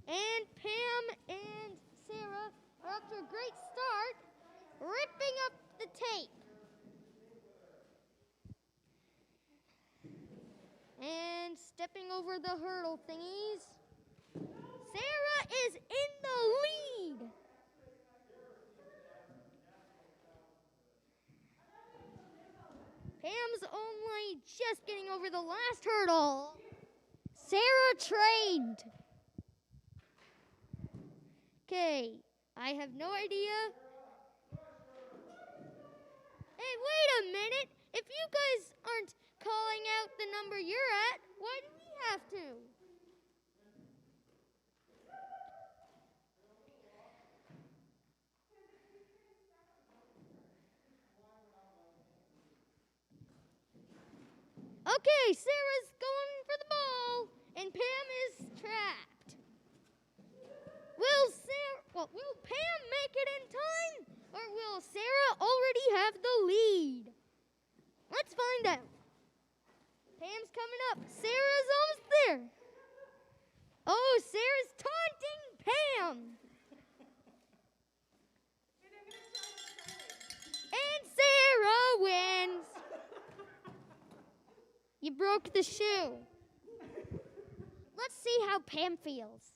And Pam and Sarah are up to a great start, ripping up the tape. And stepping over the hurdle thingies. Sarah is in the lead. Pam's only just getting over the last hurdle. Sarah trained. Okay, I have no idea. Hey, wait a minute. If you guys aren't calling out the number you're at, why do we have to? Okay, Sarah's going for the ball, and Pam is trapped. Will Pam make it in time, or will Sarah already have the lead? Let's find out. Pam's coming up. Sarah's almost there. Oh, Sarah's taunting Pam. And Sarah wins. You broke the shoe. Let's see how Pam feels.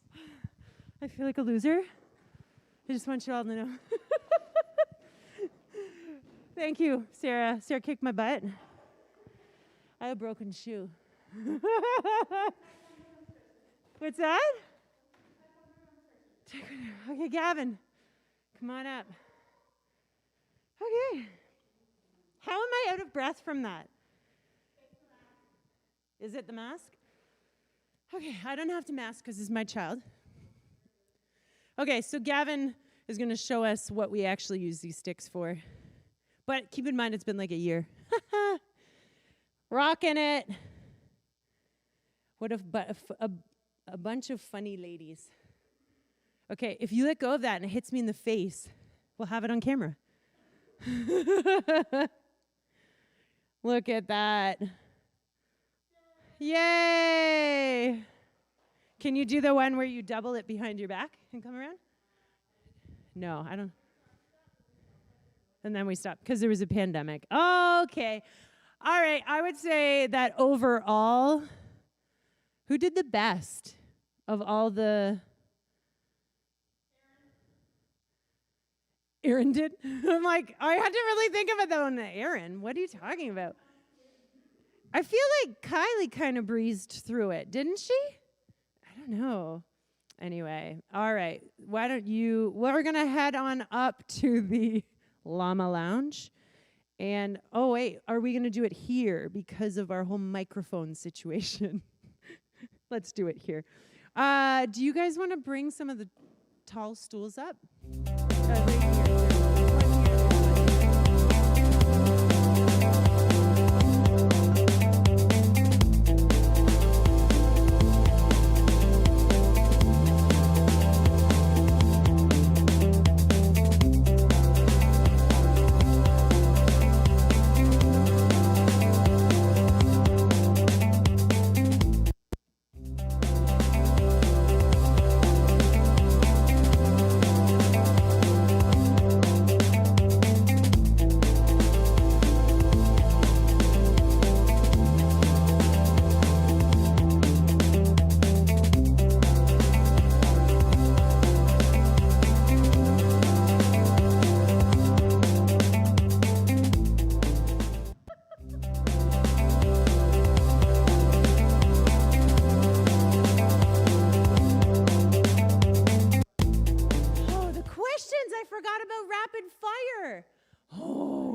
I feel like a loser. I just want you all to know. Thank you, Sarah. Sarah kicked my butt. I have a broken shoe. What's that? Okay, Gavin, come on up. Okay. How am I out of breath from that? Is it the mask? Okay, I don't have to mask because it's my child. Okay, so Gavin is going to show us what we actually use these sticks for. But keep in mind, it's been like a year. Rocking it. What a bunch of funny ladies. Okay, if you let go of that and it hits me in the face, we'll have it on camera. Look at that. Yay! Can you do the one where you double it behind your back and come around? No, I don't. And then we stopped because there was a pandemic. Okay. All right, I would say that overall, who did the best of all the... Aaron did? I'm like, I had to really think of it though. Aaron, what are you talking about? I feel like Kylie kind of breezed through it, didn't she? I don't know. Anyway, all right. Why don't you, well, we're going to head on up to the Llama Lounge. And, oh, wait, are we going to do it here because of our whole microphone situation? Let's do it here. Do you guys want to bring some of the tall stools up? Right here.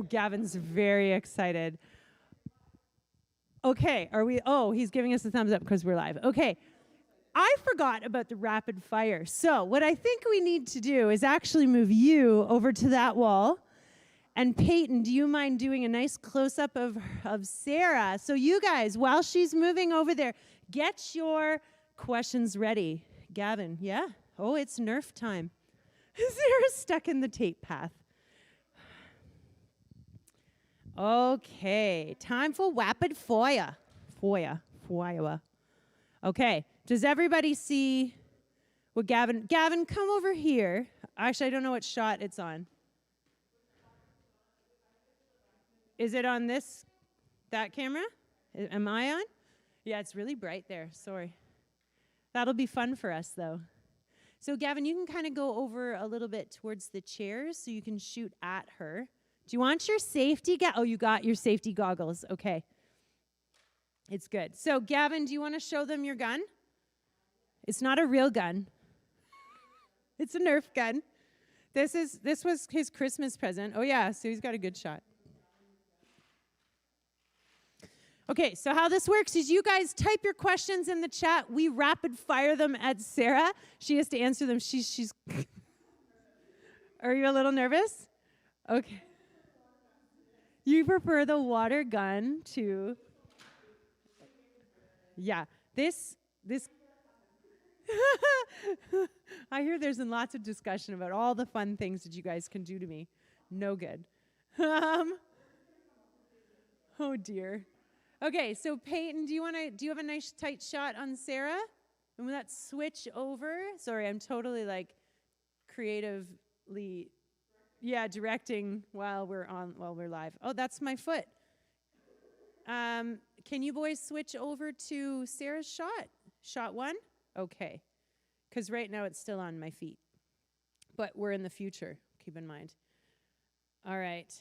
Gavin's very excited. Okay, are we? Oh, he's giving us a thumbs up because we're live. Okay, I forgot about the rapid fire. So what I think we need to do is actually move you over to that wall. And Peyton, do you mind doing a nice close-up of Sarah? So you guys, while she's moving over there, get your questions ready. Gavin, yeah? Oh, it's Nerf time. Sarah's stuck in the tape path. Okay, time for rapid fire. Fire. Okay, does everybody see what Gavin, come over here. Actually, I don't know what shot it's on. Is it on that camera? Am I on? Yeah, it's really bright there, sorry. That'll be fun for us though. So Gavin, you can kind of go over a little bit towards the chairs so you can shoot at her. Do you want your safety oh, you got your safety goggles. Okay. It's good. So Gavin, do you want to show them your gun? It's not a real gun. It's a Nerf gun. This was his Christmas present. Oh yeah, so he's got a good shot. Okay, so how this works is you guys type your questions in the chat. We rapid fire them at Sarah. She has to answer them. She's Are you a little nervous? Okay. You prefer the water gun to... Yeah, this I hear there's lots of discussion about all the fun things that you guys can do to me. No good. Oh dear. Okay, so Peyton, do you have a nice tight shot on Sarah? And will that switch over? Sorry, I'm totally like creatively directing while we're live. Oh, that's my foot. Can you boys switch over to Sarah's shot? Shot one? Okay. Because right now it's still on my feet. but we're in the future. Keep in mind. All right.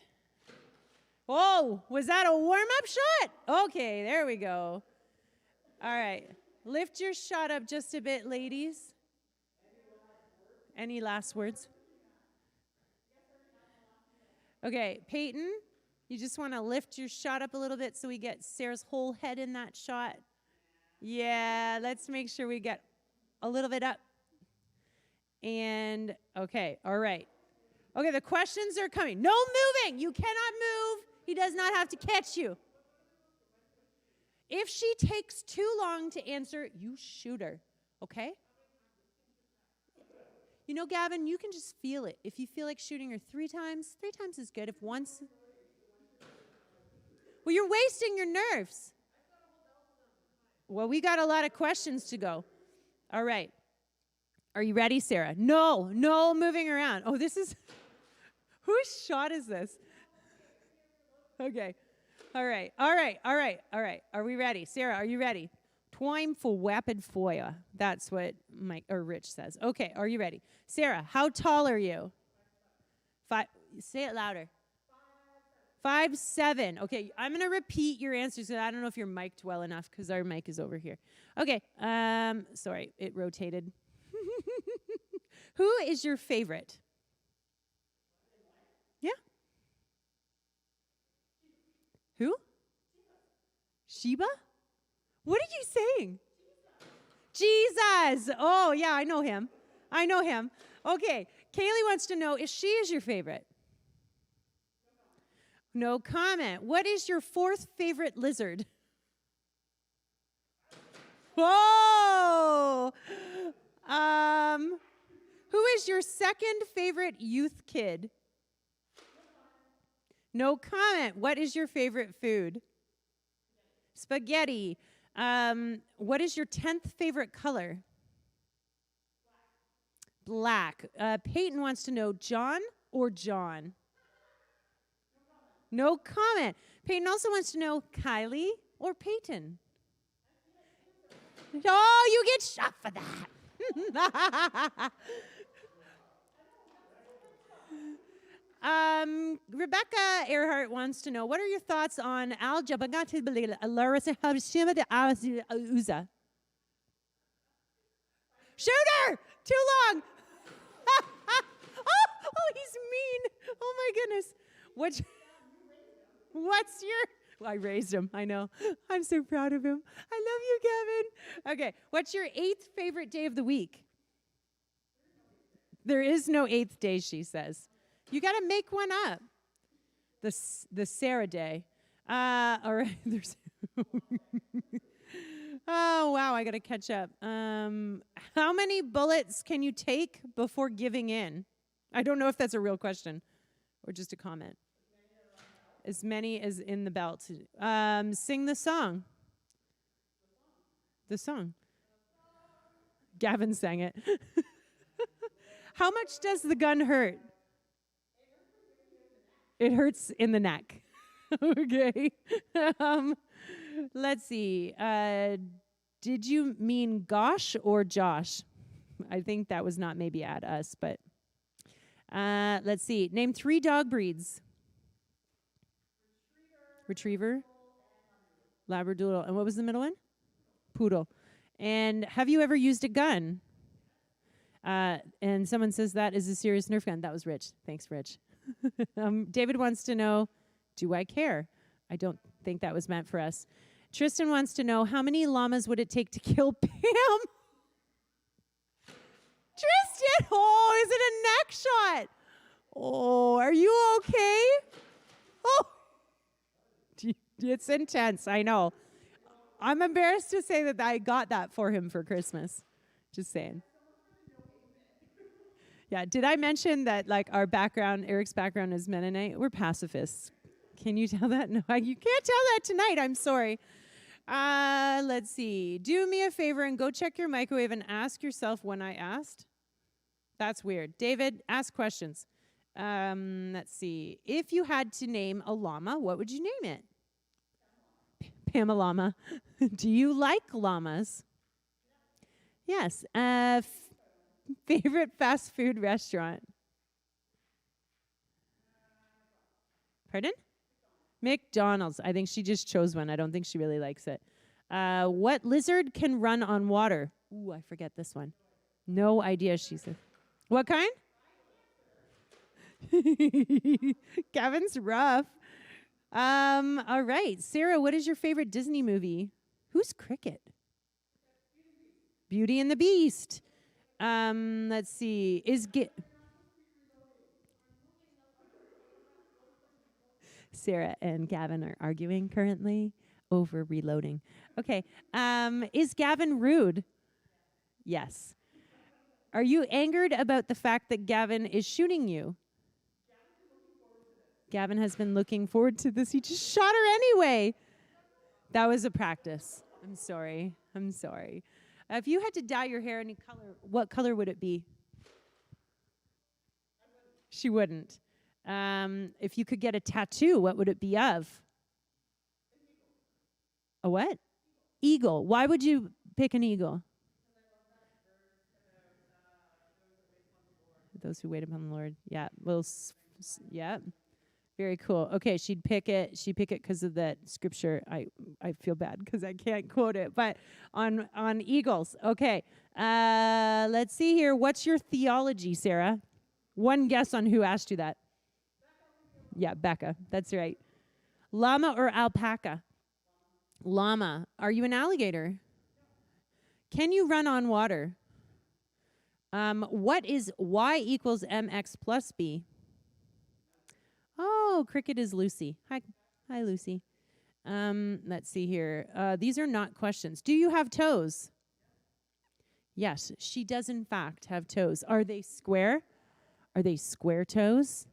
Oh, was that a warm-up shot? Okay, there we go. All right. Lift your shot up just a bit, ladies. Any last words? Okay, Peyton, you just want to lift your shot up a little bit so we get Sarah's whole head in that shot. Yeah, let's make sure we get a little bit up. And, okay, all right. Okay, the questions are coming. No moving. You cannot move. He does not have to catch you. If she takes too long to answer, you shoot her, okay? You know, Gavin, you can just feel it. If you feel like shooting her 3 times is good. If once, well, you're wasting your nerves. Well, we got a lot of questions to go. All right. Are you ready, Sarah? No moving around. Oh, this is, whose shot is this? Okay. All right. Are we ready? Sarah, are you ready? Time for rapid fire. That's what Mike or Rich says. Okay, are you ready? Sarah, how tall are you? 5. Say it louder. 5'7". Okay, I'm gonna repeat your answers because I don't know if you're mic'd well enough because our mic is over here. Okay. Sorry, it rotated. Who is your favorite? Yeah. Who? Sheba? What are you saying? Jesus. Oh, yeah, I know him. Okay, Kaylee wants to know if she is your favorite. No comment. What is your 4th favorite lizard? Whoa! Who is your 2nd favorite youth kid? No comment. What is your favorite food? Spaghetti. What is your 10th favorite color? Black. Peyton wants to know John or John? No comment. Peyton also wants to know Kylie or Peyton? Oh, you get shot for that. Rebecca Earhart wants to know, what are your thoughts on Al Jabagati Larissa Habshima de Uza? Shooter! Too long! oh, he's mean. Oh my goodness. What's your... Well, I raised him, I know. I'm so proud of him. I love you, Kevin. Okay, what's your 8th favorite day of the week? There is no 8th day, she says. You got to make one up. The Sarah day. All right. There's oh, wow. I got to catch up. How many bullets can you take before giving in? I don't know if that's a real question or just a comment. As many as in the belt. Sing the song. The song. Gavin sang it. How much does the gun hurt? It hurts in the neck. Okay. Let's see. Did you mean gosh or Josh? I think that was not maybe at us, but let's see. Name 3 dog breeds. Retriever, Labradoodle, and what was the middle one? Poodle. And have you ever used a gun? And someone says that is a serious Nerf gun. That was Rich. Thanks, Rich. David wants to know, do I care? I don't think that was meant for us. Tristan wants to know, how many llamas would it take to kill Pam? Tristan! Oh, is it a neck shot? Oh, are you okay? Oh, it's intense, I know. I'm embarrassed to say that I got that for him for Christmas. Just saying. Yeah, did I mention that like our background, Eric's background is Mennonite? We're pacifists. Can you tell that? No, you can't tell that tonight. I'm sorry. Let's see. Do me a favor and go check your microwave and ask yourself when I asked. That's weird. David, ask questions. Let's see. If you had to name a llama, what would you name it? Pamela Llama. Do you like llamas? Yes. Favorite fast food restaurant? Pardon? McDonald's. I think she just chose one. I don't think she really likes it. What lizard can run on water? Ooh, I forget this one. No idea, she said. What kind? Gavin's rough. All right. Sarah, what is your favorite Disney movie? Who's Cricket? Beauty and the Beast. Let's see. Sarah and Gavin are arguing currently over reloading. Okay. Is Gavin rude? Yes. Are you angered about the fact that Gavin is shooting you? Gavin has been looking forward to this. He just shot her anyway. That was a practice. I'm sorry. If you had to dye your hair any color, what color would it be? She wouldn't. If you could get a tattoo, what would it be of? A what? Eagle. Why would you pick an eagle? Those who wait upon the Lord. Yeah. Well, yeah. Very cool. Okay, she'd pick it. She'd pick it because of that scripture. I feel bad because I can't quote it, but on eagles. Okay. Let's see here. What's your theology, Sarah? One guess on who asked you that. Yeah, Becca. That's right. Llama or alpaca? Llama. Are you an alligator? Can you run on water? What is y equals mx plus b? Oh, Cricket is Lucy. Hi, Lucy. Let's see here. These are not questions. Do you have toes? Yes, she does in fact have toes. Are they square? Are they square toes?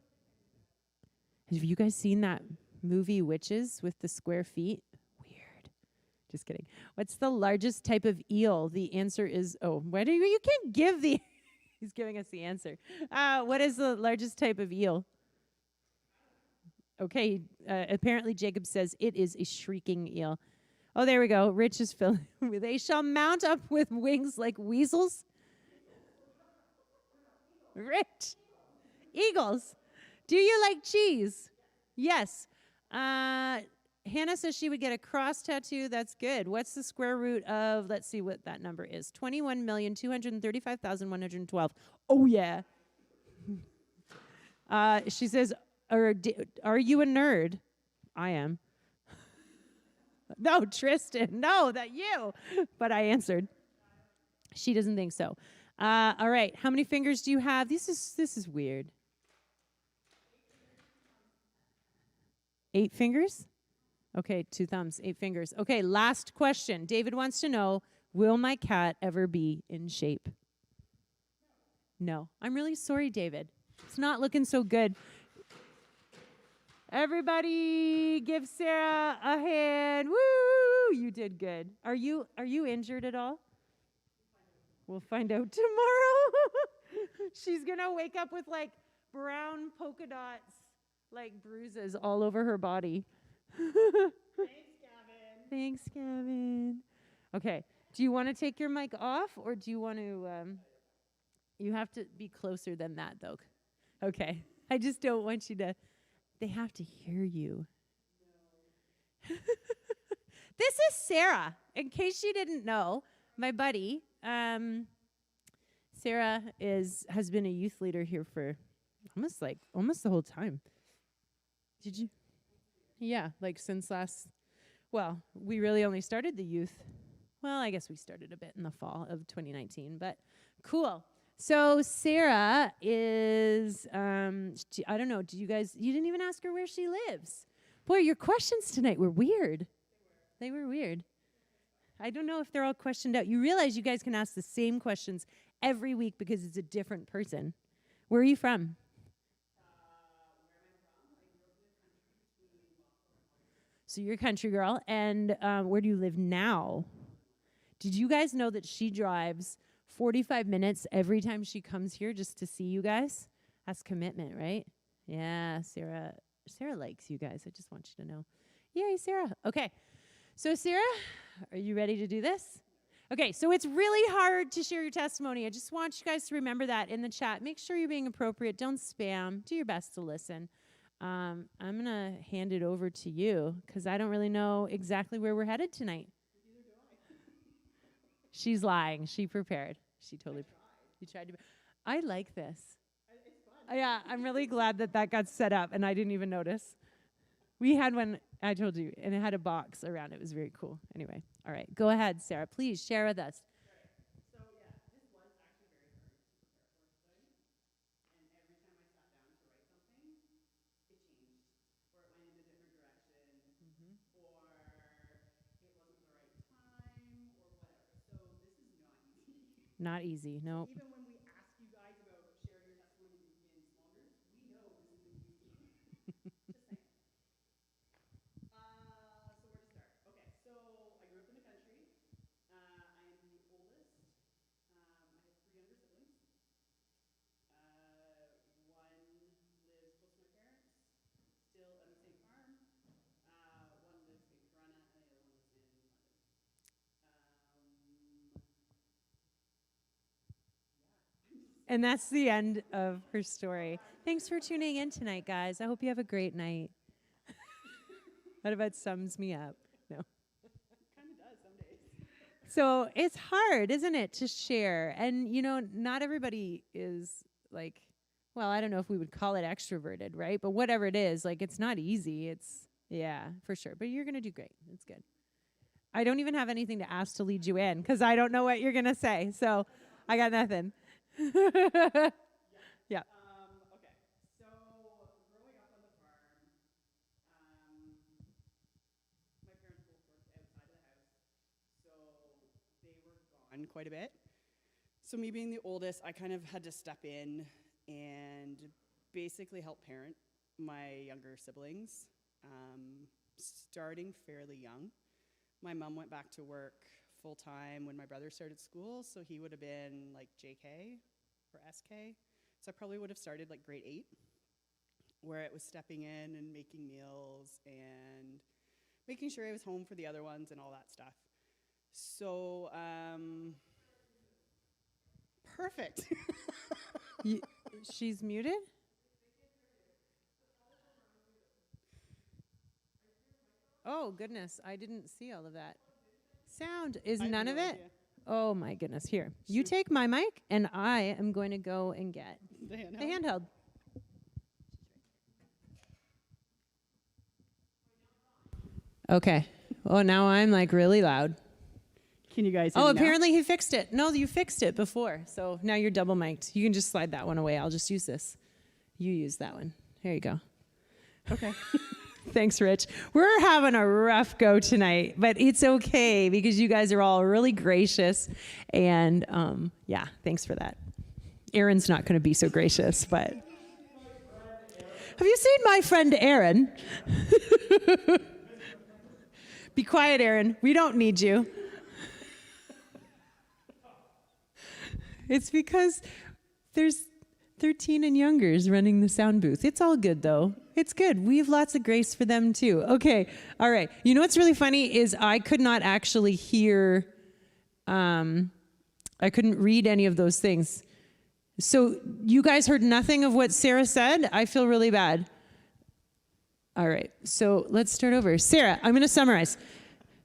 Have you guys seen that movie Witches with the square feet? Weird. Just kidding. What's the largest type of eel? The answer is, you can't give the, he's giving us the answer. What is the largest type of eel? Okay, apparently Jacob says it is a shrieking eel. Oh, there we go. Rich is filling. They shall mount up with wings like weasels. Rich. Eagles. Do you like cheese? Yes. Hannah says she would get a cross tattoo. That's good. What's the square root of, let's see what that number is. 21,235,112. Oh, yeah. She says, are you a nerd? I am. No, Tristan. No, that you. But I answered. She doesn't think so. All right. How many fingers do you have? This is weird. 8 fingers? Okay, 2 thumbs, 8 fingers. Okay, last question. David wants to know, will my cat ever be in shape? No. I'm really sorry, David. It's not looking so good. Everybody give Sarah a hand. Woo! You did good. Are you injured at all? We'll find out tomorrow. She's going to wake up with like brown polka dots, like bruises all over her body. Thanks, Gavin. Okay. Do you want to take your mic off or do you want to you have to be closer than that though. Okay. I just don't want you to. They have to hear you. No. This is Sarah. In case you didn't know, my buddy. Sarah has been a youth leader here for almost the whole time. Did you? Yeah, like since well, we really only started the youth. Well, I guess we started a bit in the fall of 2019, but cool. So Sarah is, I don't know, you didn't even ask her where she lives. Boy, your questions tonight were weird. They were weird. I don't know if they're all questioned out. You realize you guys can ask the same questions every week because it's a different person. Where are you from? So you're a country girl. And where do you live now? Did you guys know that she drives 45 minutes every time she comes here just to see you guys? That's commitment, right? Yeah, Sarah likes you guys. I just want you to know. Yay, Sarah. Okay. So Sarah, are you ready to do this? Okay, so it's really hard to share your testimony. I just want you guys to remember that in the chat. Make sure you're being appropriate. Don't spam. Do your best to listen. I'm going to hand it over to you because I don't really know exactly where we're headed tonight. Neither do I. She's lying. She prepared. She totally. You tried to. I like this. It's fun. Yeah, I'm really glad that got set up and I didn't even notice. We had one, I told you, and it had a box around it. It was very cool. Anyway, all right. Go ahead, Sarah. Please share with us. So, yeah, this was actually very hard to prepare for today. And every time I sat down to write something, it changed. Or it went in a different direction. Or it wasn't the right time, or whatever. So, this is not easy. Not easy, no. Even when we ask you guys about sharing your testimony in small groups, we know this isn't easy. Just saying. So where to start? Okay, so I grew up in the country. I am the oldest. I have 3 younger siblings. One lives close to my parents, still on the same farm. One lives in Toronto, and the other one lives in London. And that's the end of her story. Thanks for tuning in tonight, guys. I hope you have a great night. That about sums me up. No. Kind of does some days. So it's hard, isn't it, to share? And, you know, not everybody is like, well, I don't know if we would call it extroverted, right? But whatever it is, like, it's not easy. Yeah, for sure. But you're going to do great. It's good. I don't even have anything to ask to lead you in because I don't know what you're going to say. So I got nothing. Yeah. Okay, so growing up on the farm, my parents both worked outside of the house, so they were gone quite a bit. So me being the oldest, I kind of had to step in and basically help parent my younger siblings, starting fairly young. My mom went back to work full-time when my brother started school, so he would have been like JK or SK. So I probably would have started like grade 8, where it was stepping in and making meals and making sure I was home for the other ones and all that stuff. So, perfect. She's muted? Oh, goodness. I didn't see all of that. Sound is none of it? Idea. Oh, my goodness. Here, you take my mic, and I am going to go and get The handheld. the handheld. Okay. Oh, now I'm like really loud. Can you guys hear Oh, me now? apparently he fixed it. No, you fixed it before. So now you're double mic'd. You can just slide that one away. I'll just use this. You use that one. Here you go. Okay. Thanks, Rich. We're having a rough go tonight, but it's okay because you guys are all really gracious. And yeah, thanks for that. Aaron's not going to be so gracious, but. Have you seen my friend Aaron? Be quiet, Aaron. We don't need you. It's because there's 13 and youngers running the sound booth. It's all good, though. It's good. We have lots of grace for them, too. Okay. All right. You know what's really funny is I could not actually hear, I couldn't read any of those things. So you guys heard nothing of what Sarah said? I feel really bad. All right. So let's start over. Sarah, I'm going to summarize.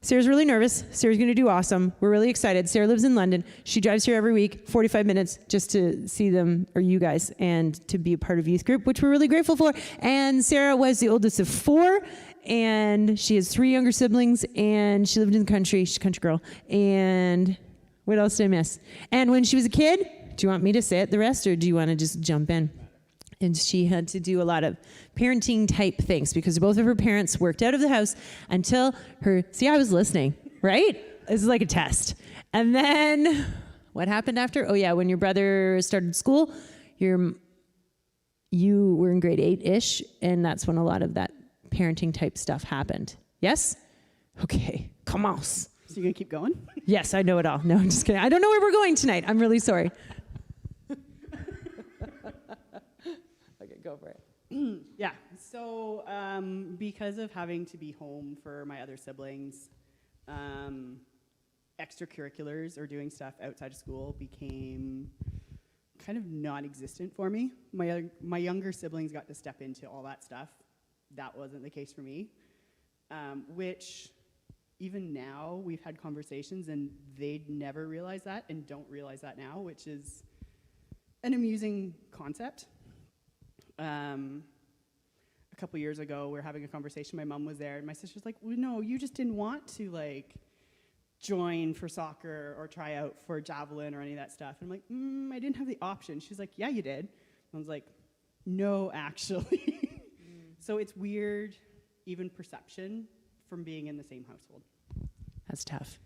Sarah's really nervous. Sarah's going to do awesome. We're really excited. Sarah lives in London. She drives here every week, 45 minutes, just to see them, or you guys, and to be a part of youth group, which we're really grateful for. And Sarah was the oldest of 4, and she has 3 younger siblings, and she lived in the country. She's a country girl. And what else did I miss? And when she was a kid, do you want me to say it the rest, or do you want to just jump in? And she had to do a lot of parenting type things because both of her parents worked out of the house until see, I was listening, right? This is like a test. And then what happened after? Oh yeah, when your brother started school, you were in grade 8-ish, and that's when a lot of that parenting type stuff happened. Yes? Okay, come on. So you're going to keep going? Yes, I know it all. No, I'm just kidding. I don't know where we're going tonight. I'm really sorry. Okay, go for it. Yeah. So because of having to be home for my other siblings, extracurriculars or doing stuff outside of school became kind of non-existent for me. My younger siblings got to step into all that stuff. That wasn't the case for me, which even now we've had conversations and they'd never realize that and don't realize that now, which is an amusing concept. A couple years ago, we were having a conversation. My mom was there, and my sister's like, well, no, you just didn't want to, like, join for soccer or try out for javelin or any of that stuff. And I'm like, I didn't have the option. She's like, yeah, you did. I was like, no, actually. So it's weird, even perception from being in the same household. That's tough.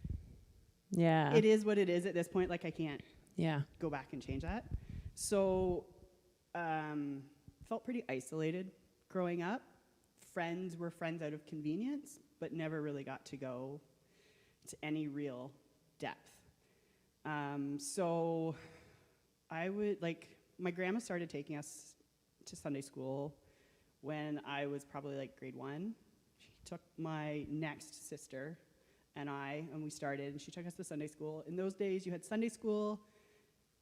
Yeah. It is what it is at this point. Like, I can't go back and change that. So felt pretty isolated growing up. Friends were friends out of convenience, but never really got to go to any real depth. So I would, like, my grandma started taking us to Sunday school when I was probably like grade 1. She took my next sister and we started, and she took us to Sunday school. In those days, you had Sunday school,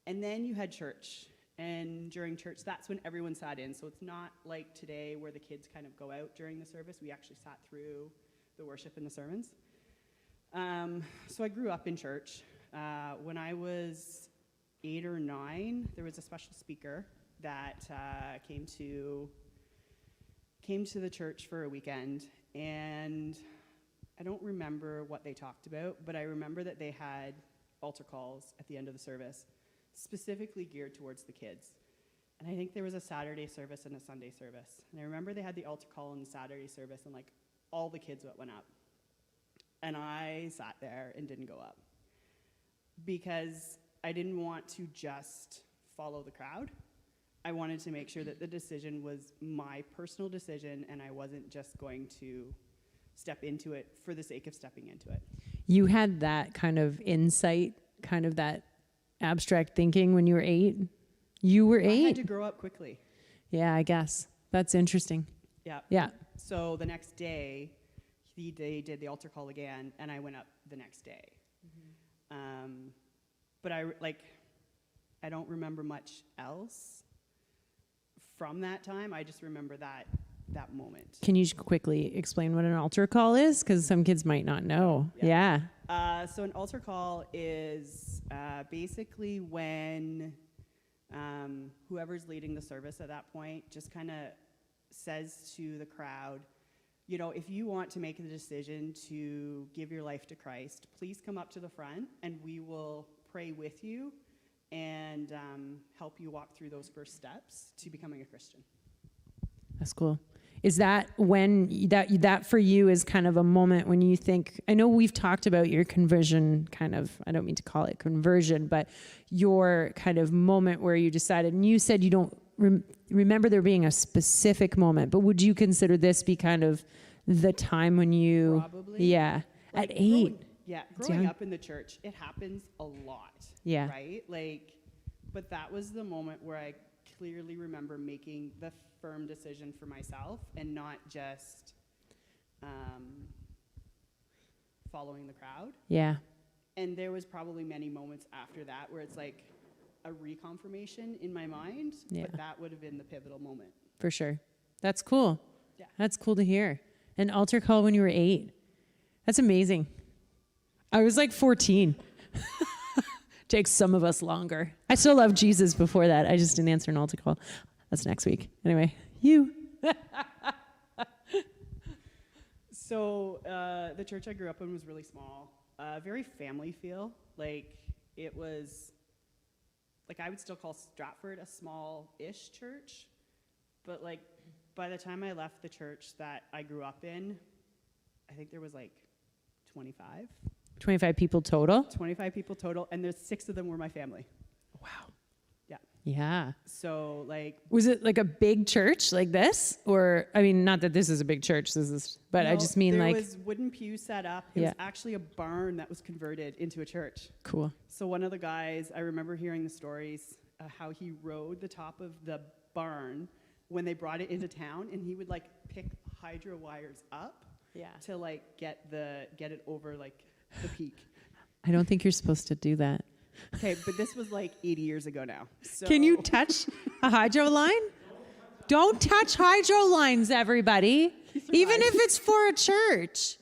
and then you had church. And during church, that's when everyone sat in. So it's not like today where the kids kind of go out during the service. We actually sat through the worship and the sermons. So I grew up in church. When I was 8 or 9, there was a special speaker that came to the church for a weekend. And I don't remember what they talked about, but I remember that they had altar calls at the end of the service, specifically geared towards the kids. And I think there was a Saturday service and a Sunday service. And I remember they had the altar call in the Saturday service, and like all the kids went up. And I sat there and didn't go up because I didn't want to just follow the crowd. I wanted to make sure that the decision was my personal decision, and I wasn't just going to step into it for the sake of stepping into it. You had that kind of insight, kind of that abstract thinking when you were 8? You were 8? I had to grow up quickly. Yeah, I guess. That's interesting. Yeah. Yeah. So the next day, they did the altar call again, and I went up the next day. Mm-hmm. But I don't remember much else from that time. I just remember that moment. Can you quickly explain what an altar call is? Because some kids might not know. Yeah. So an altar call is basically when whoever's leading the service at that point just kind of says to the crowd, you know, if you want to make the decision to give your life to Christ, please come up to the front and we will pray with you and help you walk through those first steps to becoming a Christian. That's cool. Is that when that for you is kind of a moment when you think, I know we've talked about your conversion kind of, I don't mean to call it conversion, but your kind of moment where you decided, and you said you don't remember there being a specific moment, but would you consider this be kind of the time when you, probably, yeah, like at 8? Growing up in the church, it happens a lot. Yeah. Right? Like, but that was the moment where I clearly remember making the firm decision for myself and not just following the crowd. Yeah. And there was probably many moments after that where it's like a reconfirmation in my mind, but that would have been the pivotal moment. For sure. That's cool. Yeah. That's cool to hear. An altar call when you were 8. That's amazing. I was like 14. Takes some of us longer. I still love Jesus before that. I just didn't answer an altar call. That's next week. Anyway, you. So the church I grew up in was really small, very family feel. Like it was, like I would still call Stratford a small-ish church, but like by the time I left the church that I grew up in, I think there was like 25. 25 people total? 25 people total, and there's 6 of them were my family. Wow. Yeah. Yeah. So like, was it like a big church like this? Or, I mean, not that this is a big church, but no, I just mean there like. There was wooden pews set up. It was actually a barn that was converted into a church. Cool. So one of the guys, I remember hearing the stories, how he rode the top of the barn when they brought it into town, and he would like pick hydro wires up to like get it over like the peak. I don't think you're supposed to do that. Okay, but this was like 80 years ago now. So Can you touch a hydro line? Don't touch hydro lines, everybody. Even if it's for a church.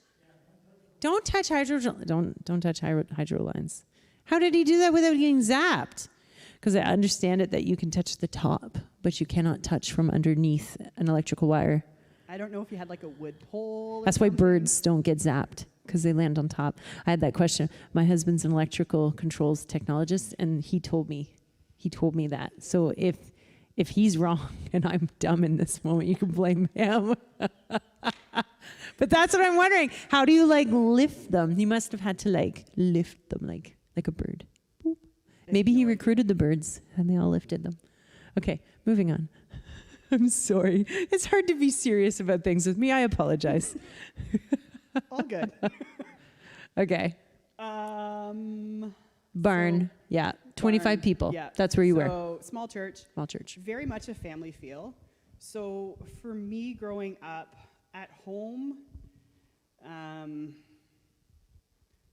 Don't touch don't touch hydro lines. How did he do that without getting zapped? Because I understand it that you can touch the top, but you cannot touch from underneath an electrical wire. I don't know if you had like a wood pole. That's why birds don't get zapped, because they land on top. I had that question. My husband's an electrical controls technologist, and he told me that. So if he's wrong and I'm dumb in this moment, you can blame him. But that's what I'm wondering. How do you like lift them? He must have had to like lift them like a bird. Boop. Maybe he recruited the birds and they all lifted them. Okay, moving on. I'm sorry. It's hard to be serious about things with me. I apologize. All good. Okay. Barn. Yeah. 25 Barn, people. yeah. That's where you were. So small church. Small church. Very much a family feel. So for me growing up at home,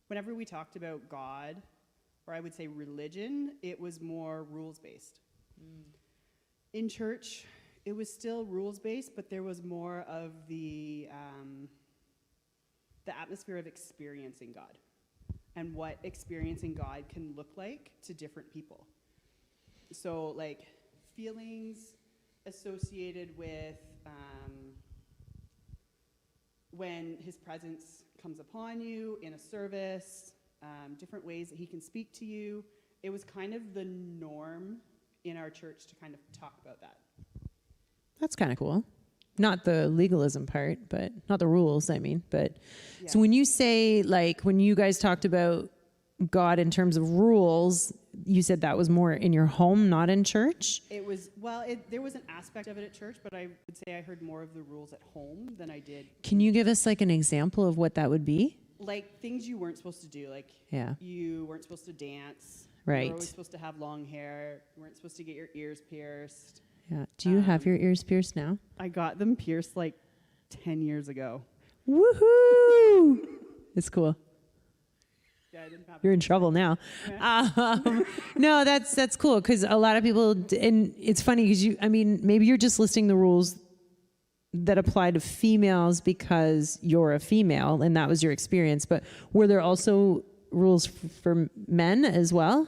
whenever we talked about God, or I would say religion, it was more rules-based. In church, it was still rules-based, but there was more of the atmosphere of experiencing God and what experiencing God can look like to different people. So like feelings associated with when his presence comes upon you in a service, different ways that he can speak to you. It was kind of the norm in our church to kind of talk about that. That's kind of cool. Not the legalism part, but not the rules, I mean. But Yeah. so when you say, like, when you guys talked about God in terms of rules, you said that was more in your home, not in church? It was, there was an aspect of it at church, but I would say I heard more of the rules at home than I did. Can you give us like an example of what that would be? Like things you weren't supposed to do, like Yeah. you weren't supposed to dance. Right. You were always supposed to have long hair. You weren't supposed to get your ears pierced. Yeah. Do you have your ears pierced now? I got them pierced like 10 years ago. Woohoo! It's cool. Yeah, I didn't have You're in trouble now. No, that's cool because a lot of people, and it's funny because maybe you're just listing the rules that apply to females because you're a female and that was your experience. But were there also rules for men as well?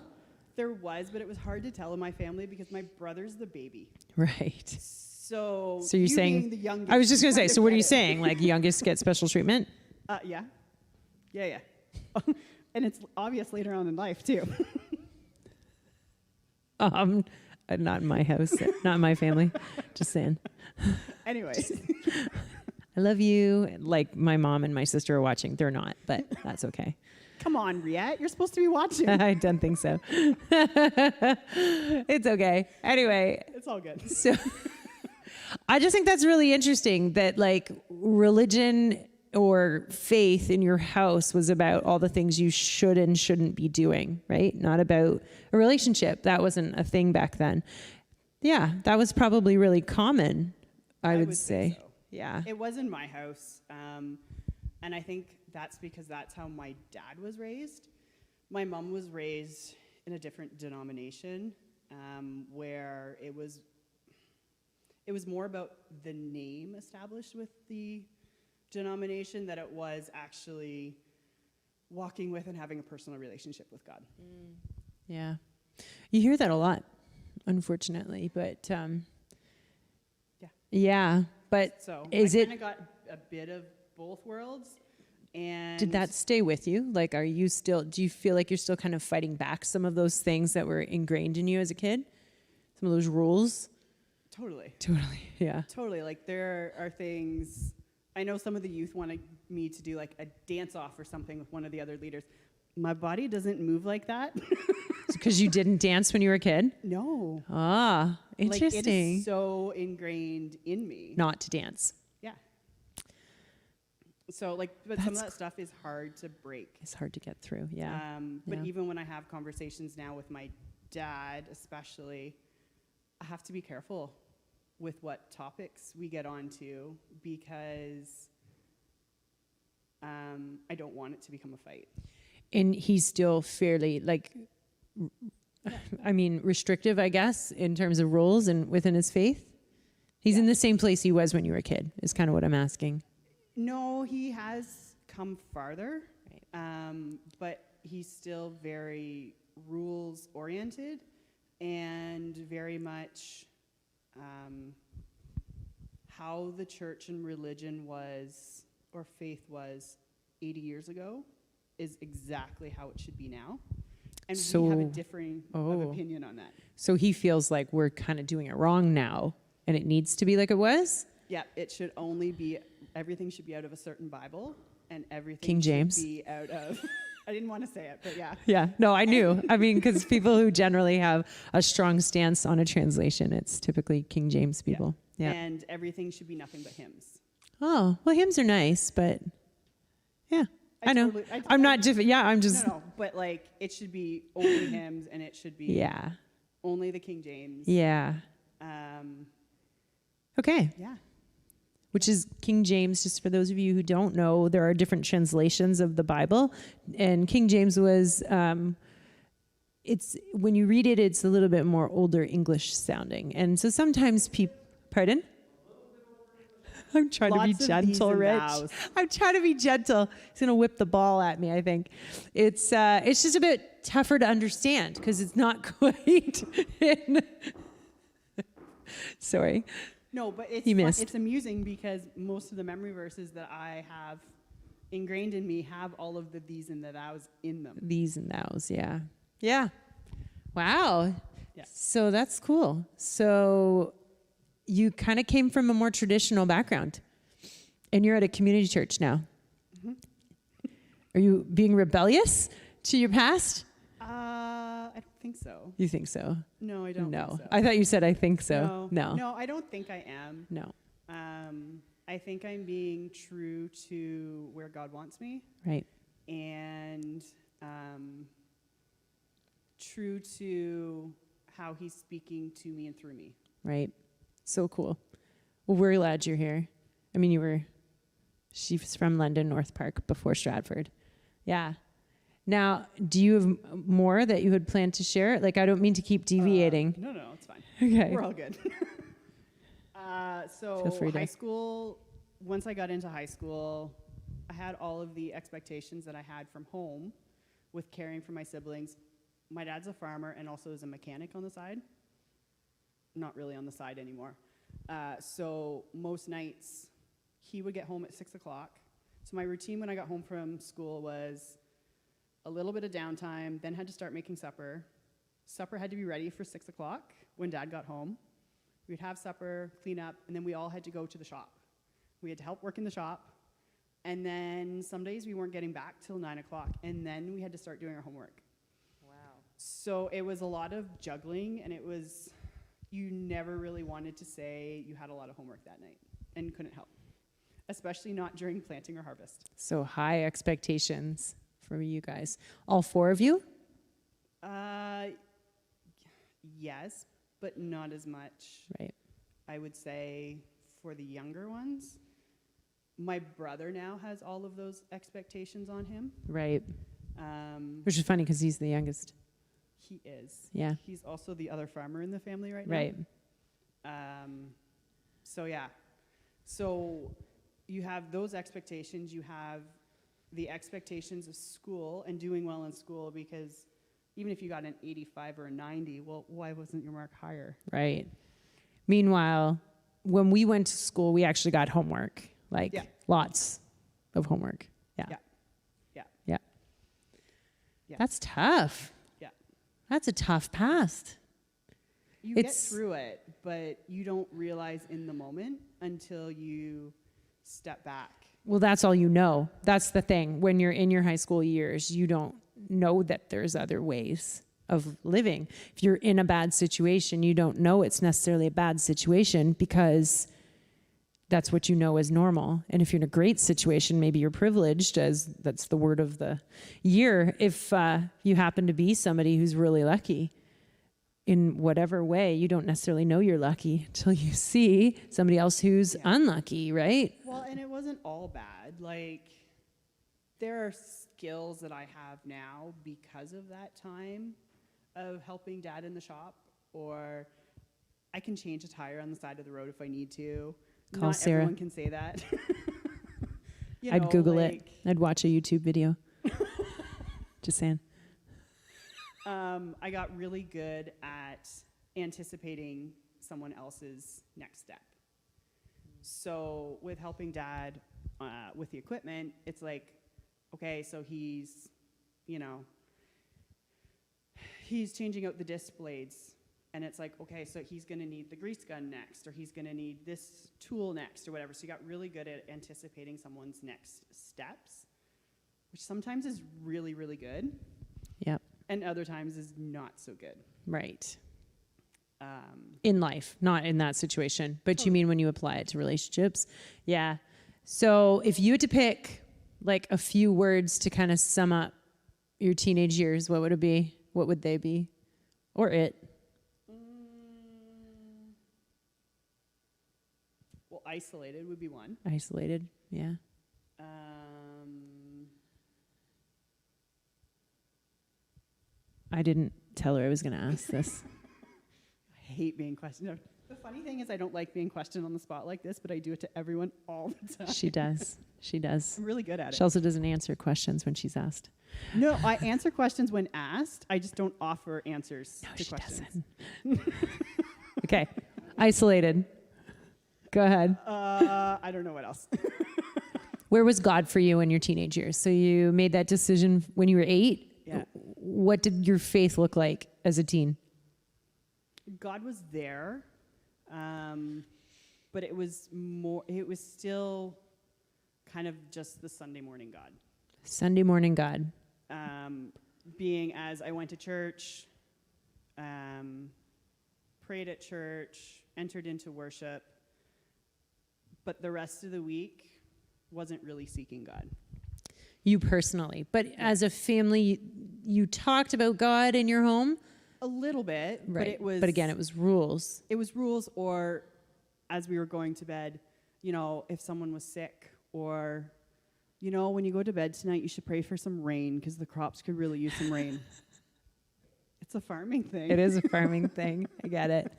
There was, but it was hard to tell in my family because my brother's the baby. Right. So you're you saying, being the youngest, I was just going to say, kind of so what are get you it. saying? Like youngest get special treatment? Yeah. And it's obvious later on in life too. Not in my house, not in my family. Just saying. Anyways, I love you. Like my mom and my sister are watching. They're not, but that's okay. come on, Riette, you're supposed to be watching. I don't think so. It's okay. Anyway, It's all good. so I just think that's really interesting that like religion or faith in your house was about all the things you should and shouldn't be doing, right? Not about a relationship. That wasn't a thing back then. Yeah, that was probably really common, I would say. so. Yeah. It was in my house, and I think that's because that's how my dad was raised. My mom was raised in a different denomination, where it was more about the name established with the denomination that it was actually walking with and having a personal relationship with God. Yeah. You hear that a lot, unfortunately, but yeah, but So is I it kind of got a bit of both worlds. And did that stay with you? Like, do you feel like you're still kind of fighting back some of those things that were ingrained in you as a kid? Some of those rules? Totally. Yeah. Totally. Like there are things, I know some of the youth wanted me to do like a dance off or something with one of the other leaders. My body doesn't move like that. Because you didn't dance when you were a kid? No. Ah, interesting. Like it is so ingrained in me. Not to dance. Yeah. So like, but some of that stuff is hard to break. It's hard to get through. Yeah. But Yeah. even when I have conversations now with my dad, especially, I have to be careful with what topics we get onto because I don't want it to become a fight. And he's still fairly restrictive, I guess, in terms of rules and within his faith. He's in the same place he was when you were a kid, is kind of what I'm asking. No, he has come farther, but he's still very rules oriented and very much how the church and religion was, or faith was 80 years ago, is exactly how it should be now. And we have a differing of opinion on that. So he feels like we're kind of doing it wrong now and it needs to be like it was? Yeah, it should only be, everything should be out of a certain Bible, and everything King James. should be out of, I didn't want to say it, but yeah. Yeah, no, I knew. I mean, because people who generally have a strong stance on a translation, it's typically King James people. Yeah. And everything should be nothing but hymns. Oh, well, hymns are nice, but yeah, I know. I'm not different. Yeah, I'm just. No, but like it should be only hymns, and it should be Yeah. only the King James. Yeah. Okay. Yeah. Which is King James, just for those of you who don't know, there are different translations of the Bible. And King James was, it's when you read it, it's a little bit more older English sounding. And so sometimes people, pardon? I'm trying to be gentle, Rich. I'm trying to be gentle. He's going to whip the ball at me, I think. It's just a bit tougher to understand because it's not quite in. Sorry. No, but it's amusing because most of the memory verses that I have ingrained in me have all of the these and the thous in them. These and thous, yeah. Yeah. Wow. Yeah. So that's cool. So you kind of came from a more traditional background and you're at a community church now. Mm-hmm. Are you being rebellious to your past? I don't think so. You think so? No, I don't think so. I thought you said I think so. No, I don't think I am. No. I think I'm being true to where God wants me. Right. And true to how he's speaking to me and through me. Right. So cool. Well, we're glad you're here. I mean, she's from London, North Park before Stratford. Yeah. Now, do you have more that you had planned to share? Like, I don't mean to keep deviating. No, it's fine. Okay. We're all good. So high school, once I got into high school, I had all of the expectations that I had from home with caring for my siblings. My dad's a farmer and also is a mechanic on the side. Not really on the side anymore. So most nights, he would get home at 6 o'clock. So my routine when I got home from school was a little bit of downtime, then had to start making supper. Supper had to be ready for 6 o'clock when Dad got home. We'd have supper, clean up, and then we all had to go to the shop. We had to help work in the shop, and then some days we weren't getting back till 9 o'clock, and then we had to start doing our homework. Wow. So it was a lot of juggling, and you never really wanted to say you had a lot of homework that night and couldn't help, especially not during planting or harvest. So high expectations for you guys. All four of you? Yes, but not as much. Right. I would say for the younger ones. My brother now has all of those expectations on him. Right. Which is funny because he's the youngest. He is. Yeah. He's also the other farmer in the family right now. Right. So yeah. So you have those expectations. You have the expectations of school and doing well in school, because even if you got an 85 or a 90, well, why wasn't your mark higher? Right. Meanwhile, when we went to school, we actually got homework, lots of homework. Yeah. That's tough. Yeah. That's a tough past. You get through it, but you don't realize in the moment until you step back. Well, that's all you know. That's the thing. When you're in your high school years, you don't know that there's other ways of living. If you're in a bad situation, you don't know it's necessarily a bad situation because that's what you know is normal. And if you're in a great situation, maybe you're privileged, as that's the word of the year, if you happen to be somebody who's really lucky. In whatever way, you don't necessarily know you're lucky until you see somebody else who's unlucky, right? Well, and it wasn't all bad. Like, there are skills that I have now because of that time of helping Dad in the shop, or I can change a tire on the side of the road if I need to. Call Not Sarah. everyone can say that. You I'd know, Google it. like, I'd watch a YouTube video. Just saying. I got really good at anticipating someone else's next step. So with helping Dad with the equipment, it's like, okay, so he's, you know, he's changing out the disc blades. And it's like, okay, so he's going to need the grease gun next, or he's going to need this tool next, or whatever. So you got really good at anticipating someone's next steps, which sometimes is really, really good, Yep. and other times is not so good. Right. In life, not in that situation. But you mean when you apply it to relationships? Yeah. So if you had to pick like a few words to kind of sum up your teenage years, what would it be? What would they be? Or it? Well, isolated would be one. Isolated. Yeah. I didn't tell her I was going to ask this. I hate being questioned. No, the funny thing is I don't like being questioned on the spot like this, but I do it to everyone all the time. She does. She does. I'm really good at it. She also doesn't answer questions when she's asked. No, I answer questions when asked. I just don't offer answers No, to she questions. doesn't. Okay. Isolated. Go ahead. I don't know what else. Where was God for you in your teenage years? So you made that decision when you were 8. Yeah. What did your faith look like as a teen? God was there, but it was still kind of just the Sunday morning God. Sunday morning God. Being as I went to church, prayed at church, entered into worship, but the rest of the week wasn't really seeking God. You personally. But as a family, you talked about God in your home? A little bit, Right. but it was. But again, it was rules. It was rules, or as we were going to bed, you know, if someone was sick, or, you know, when you go to bed tonight, you should pray for some rain because the crops could really use some rain. It's a farming thing. It is a farming thing. I get it.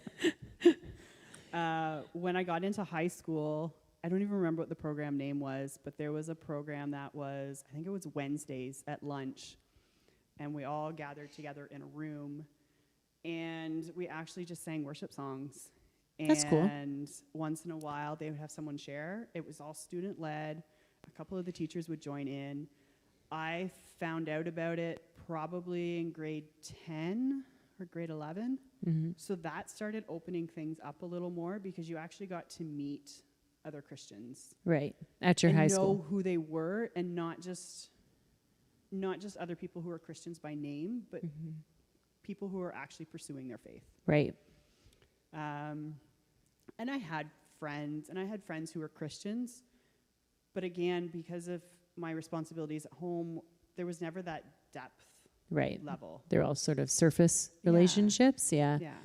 When I got into high school, I don't even remember what the program name was, but there was a program that was, I think it was Wednesdays at lunch, and we all gathered together in a room, and we actually just sang worship songs. That's cool. And once in a while, they would have someone share. It was all student-led. A couple of the teachers would join in. I found out about it probably in grade 10 or grade 11. Mm-hmm. So that started opening things up a little more because you actually got to meet other Christians. Right. At your and high know school. who they were, and not just other people who are Christians by name, but people who are actually pursuing their faith. Right. And I had friends who were Christians, but again, because of my responsibilities at home, there was never that depth Right. level. They're all sort of surface Yeah. relationships. Yeah. Yeah.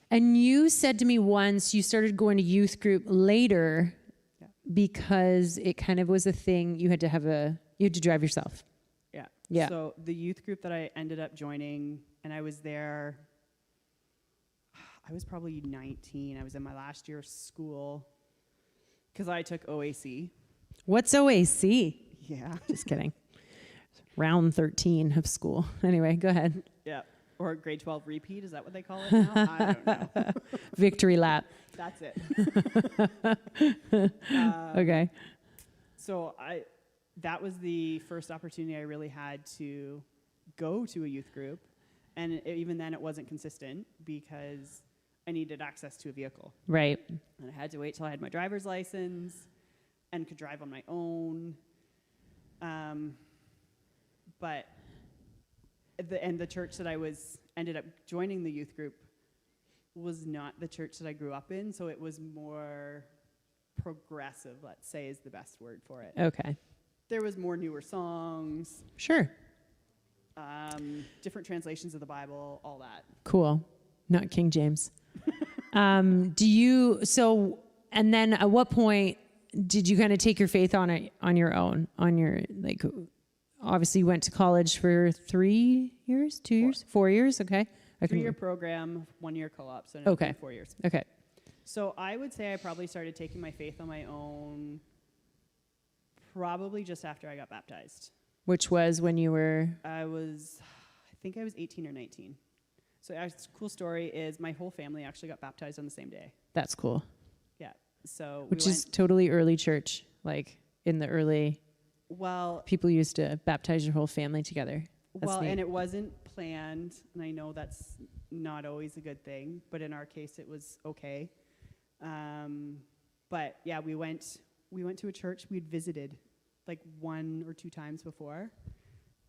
And you said to me once you started going to youth group later Yeah. because it kind of was a thing you had to drive yourself. Yeah. Yeah. So the youth group that I ended up joining, and I was there, I was probably 19. I was in my last year of school because I took OAC. What's OAC? Yeah. Just kidding. Round 13 of school. Anyway, go ahead. Yeah. Or grade 12 repeat. Is that what they call it now? I don't know. Victory lap. That's it. Okay. So that was the first opportunity I really had to go to a youth group. And even then it wasn't consistent because I needed access to a vehicle. Right. And I had to wait till I had my driver's license and could drive on my own. But the church that I ended up joining the youth group was not the church that I grew up in, so it was more progressive, let's say is the best word for it. Okay. There was more newer songs, Sure. different translations of the Bible, all that. Cool. Not King James. And then at what point did you kind of take your faith on it on your own? On your, like, obviously you went to college for 3 years, 2 years, 4 years. Okay. 3-year program, 1-year co-op. So Okay. 4 years. Okay. So I would say I probably started taking my faith on my own probably just after I got baptized. Which was when you were? I think I was 18 or 19. So a cool story is my whole family actually got baptized on the same day. That's cool. Yeah. So Which is totally early church. Like in the early, well, people used to baptize your whole family together. That's neat. And it wasn't planned, and I know that's not always a good thing, but in our case it was okay. But yeah, we went to a church we'd visited like 1 or 2 times before,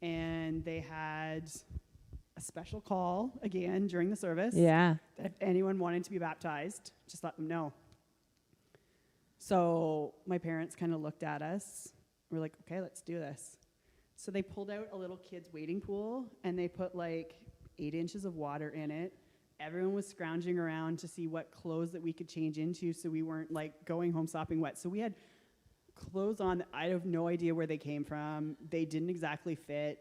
and they had a special call again during the service. Yeah. That if anyone wanted to be baptized, just let them know. So my parents kind of looked at us. We're like, okay, let's do this. So they pulled out a little kid's wading pool, and they put like 8 inches of water in it. Everyone was scrounging around to see what clothes that we could change into so we weren't like going home sopping wet. So we had clothes on that I have no idea where they came from. They didn't exactly fit.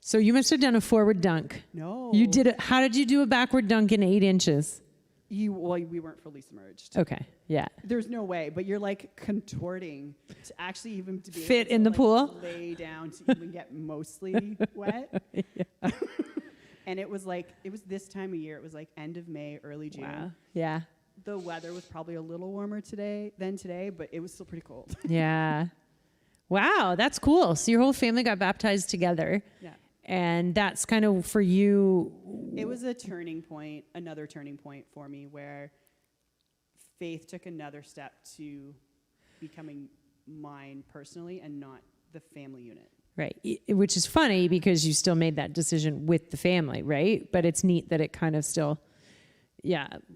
So you must have done a forward dunk. No. You did it. How did you do a backward dunk in 8 inches? We weren't fully submerged. Okay. Yeah. There's no way, but you're like contorting to actually even to be Fit able in to, the pool? lay down to even get mostly wet. And it was this time of year. It was like end of May, early June. Wow. Yeah. The weather was probably a little warmer than today, but it was still pretty cold. Yeah. Wow, that's cool. So your whole family got baptized together. Yeah. And that's kind of for you. It was another turning point for me where faith took another step to becoming mine personally and not the family unit. Right. Which is funny because you still made that decision with the family, right? But it's neat that it kind of still,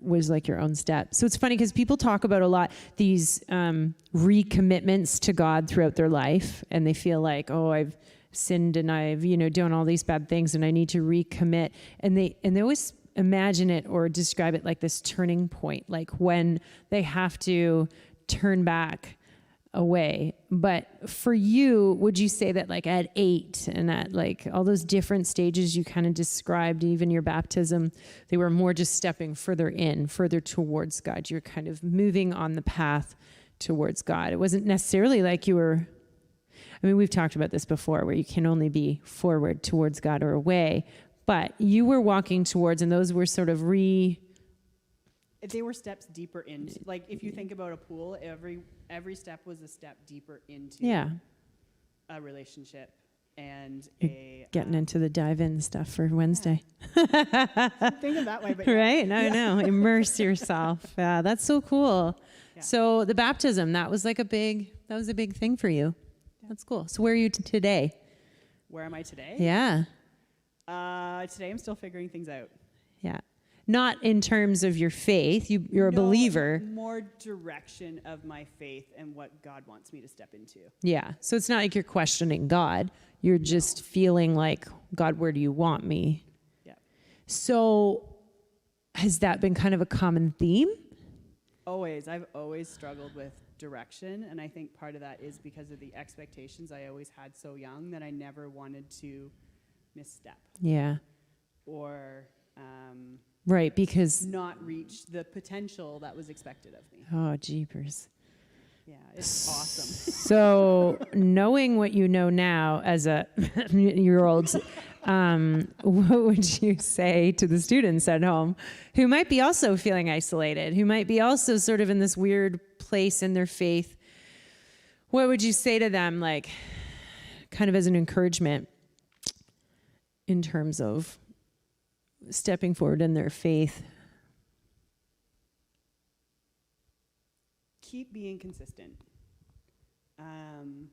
was like your own step. So it's funny because people talk about a lot these recommitments to God throughout their life, and they feel like, oh, I've sinned and I've, done all these bad things and I need to recommit. And they always imagine it or describe it like this turning point, like when they have to turn back away. But for you, would you say that like at 8 and at like all those different stages you kind of described, even your baptism, they were more just stepping further towards God. You're kind of moving on the path towards God. It wasn't necessarily like you were, we've talked about this before where you can only be forward towards God or away, but you were walking towards, and those were sort of they were steps deeper into, like if you think about a pool, every step was a step deeper into a relationship and getting into the dive-in stuff for Wednesday. Think of that way, but right? No, immerse yourself. Yeah, that's so cool. Yeah. So the baptism, that was a big thing for you. Yeah. That's cool. So where are you today? Where am I today? Yeah. Today I'm still figuring things out. Yeah. Not in terms of your faith. You're a believer. More direction of my faith and what God wants me to step into. Yeah. So it's not like you're questioning God. You're just feeling like, God, where do you want me? Yeah. So has that been kind of a common theme? Always. I've always struggled with direction. And I think part of that is because of the expectations I always had so young that I never wanted to misstep. Yeah. Or... right, because not reach the potential that was expected of me. Oh, jeepers. Yeah, it's awesome. So knowing what you know now as a year-old, what would you say to the students at home who might be also feeling isolated, who might be also sort of in this weird place in their faith? What would you say to them, like, kind of as an encouragement in terms of stepping forward in their faith? Keep being consistent. And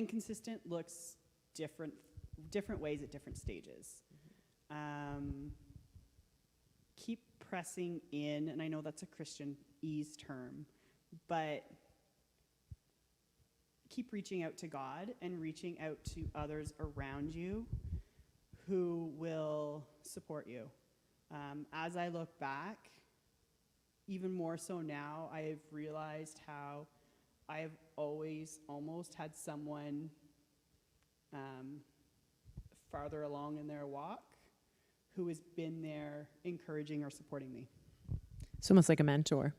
consistent looks different ways at different stages. Keep pressing in, and I know that's a Christianese term, but keep reaching out to God and reaching out to others around you who will support you. As I look back, even more so now, I have realized how I have always almost had someone farther along in their walk who has been there encouraging or supporting me. It's almost like a mentor.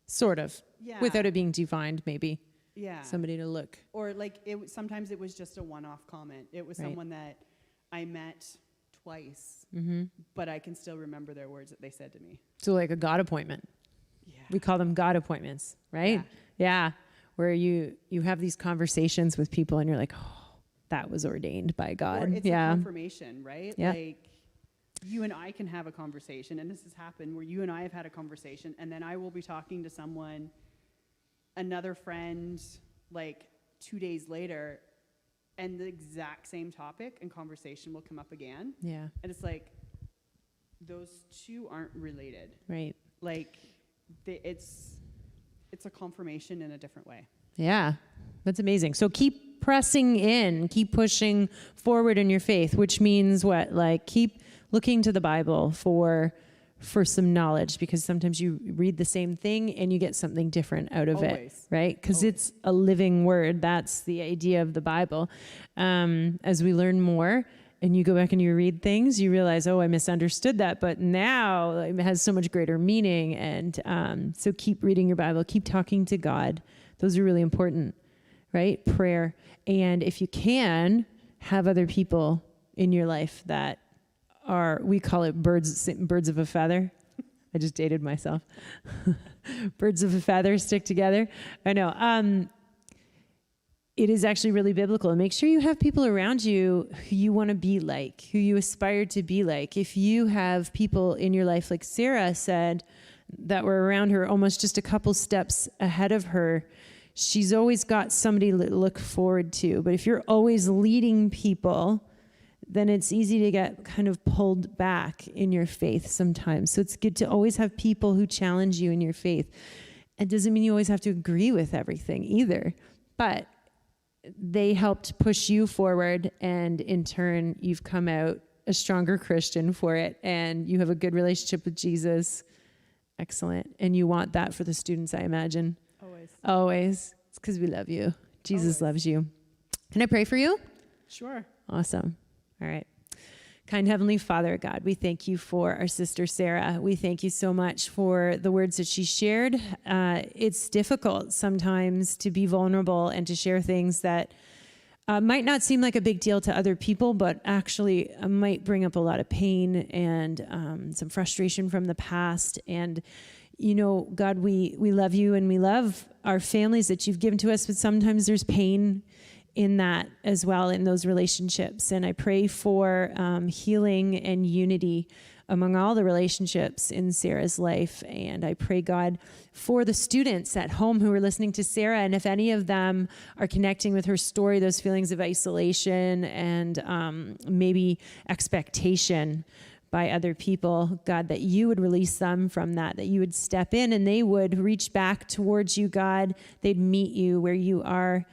Sort of. Yeah. Without it being defined, maybe. Yeah. Somebody to look. Or like sometimes it was just a one-off comment. It was Right. someone that I met twice, but I can still remember their words that they said to me. So like a God appointment. Yeah. We call them God appointments, right? Yeah. Where you have these conversations with people and you're like, oh, that was ordained by God. Or it's a confirmation, right? Yeah. Like you and I can have a conversation, and this has happened where you and I have had a conversation, and then I will be talking to someone, another friend, like 2 days later, and the exact same topic and conversation will come up again. Yeah. And it's like, those two aren't related. Right. Like, it's a confirmation in a different way. Yeah. That's amazing. So keep pressing in, keep pushing forward in your faith, which means what? Like keep looking to the Bible for some knowledge, because sometimes you read the same thing and you get something different out of it, right? Because it's a living word. That's the idea of the Bible. As we learn more and you go back and you read things, you realize, oh, I misunderstood that, but now it has so much greater meaning. And so keep reading your Bible, keep talking to God. Those are really important, right? Prayer. And if you can, have other people in your life that are, we call it birds of a feather. I just dated myself. Birds of a feather stick together. I know. It is actually really biblical. And make sure you have people around you who you want to be like, who you aspire to be like. If you have people in your life, like Sarah said, that were around her almost just a couple steps ahead of her, she's always got somebody to look forward to. But if you're always leading people, then it's easy to get kind of pulled back in your faith sometimes. So it's good to always have people who challenge you in your faith. It doesn't mean you always have to agree with everything either, but they helped push you forward, and in turn, you've come out a stronger Christian for it, and you have a good relationship with Jesus. Excellent. And you want that for the students, I imagine. Always. It's because we love you. Jesus loves you. Can I pray for you? Sure. Awesome. All right. Kind Heavenly Father, God, we thank you for our sister Sarah. We thank you so much for the words that she shared. It's difficult sometimes to be vulnerable and to share things that might not seem like a big deal to other people, but actually might bring up a lot of pain and some frustration from the past. And, you know, God, we love you and we love our families that you've given to us, but sometimes there's pain in that as well, in those relationships. And I pray for healing and unity among all the relationships in Sarah's life. And I pray, God, for the students at home who are listening to Sarah, and if any of them are connecting with her story, those feelings of isolation and maybe expectation by other people, God, that you would release them from that you would step in and they would reach back towards you, God. They'd meet you where you are,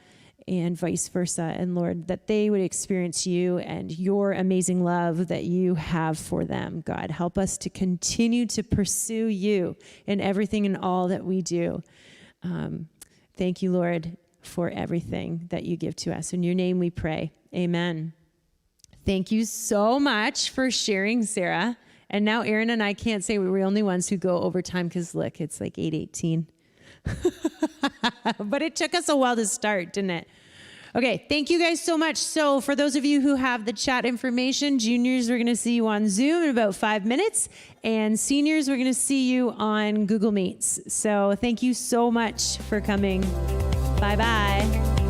and vice versa. And Lord, that they would experience you and your amazing love that you have for them. God, help us to continue to pursue you in everything and all that we do. Thank you, Lord, for everything that you give to us. In your name we pray. Amen. Thank you so much for sharing, Sarah. And now Aaron and I can't say we were the only ones who go over time, because look, it's like 8:18. But it took us a while to start, didn't it? Okay, thank you guys so much. So for those of you who have the chat information, juniors, we're going to see you on Zoom in about 5 minutes. And seniors, we're going to see you on Google Meets. So thank you so much for coming. Bye-bye.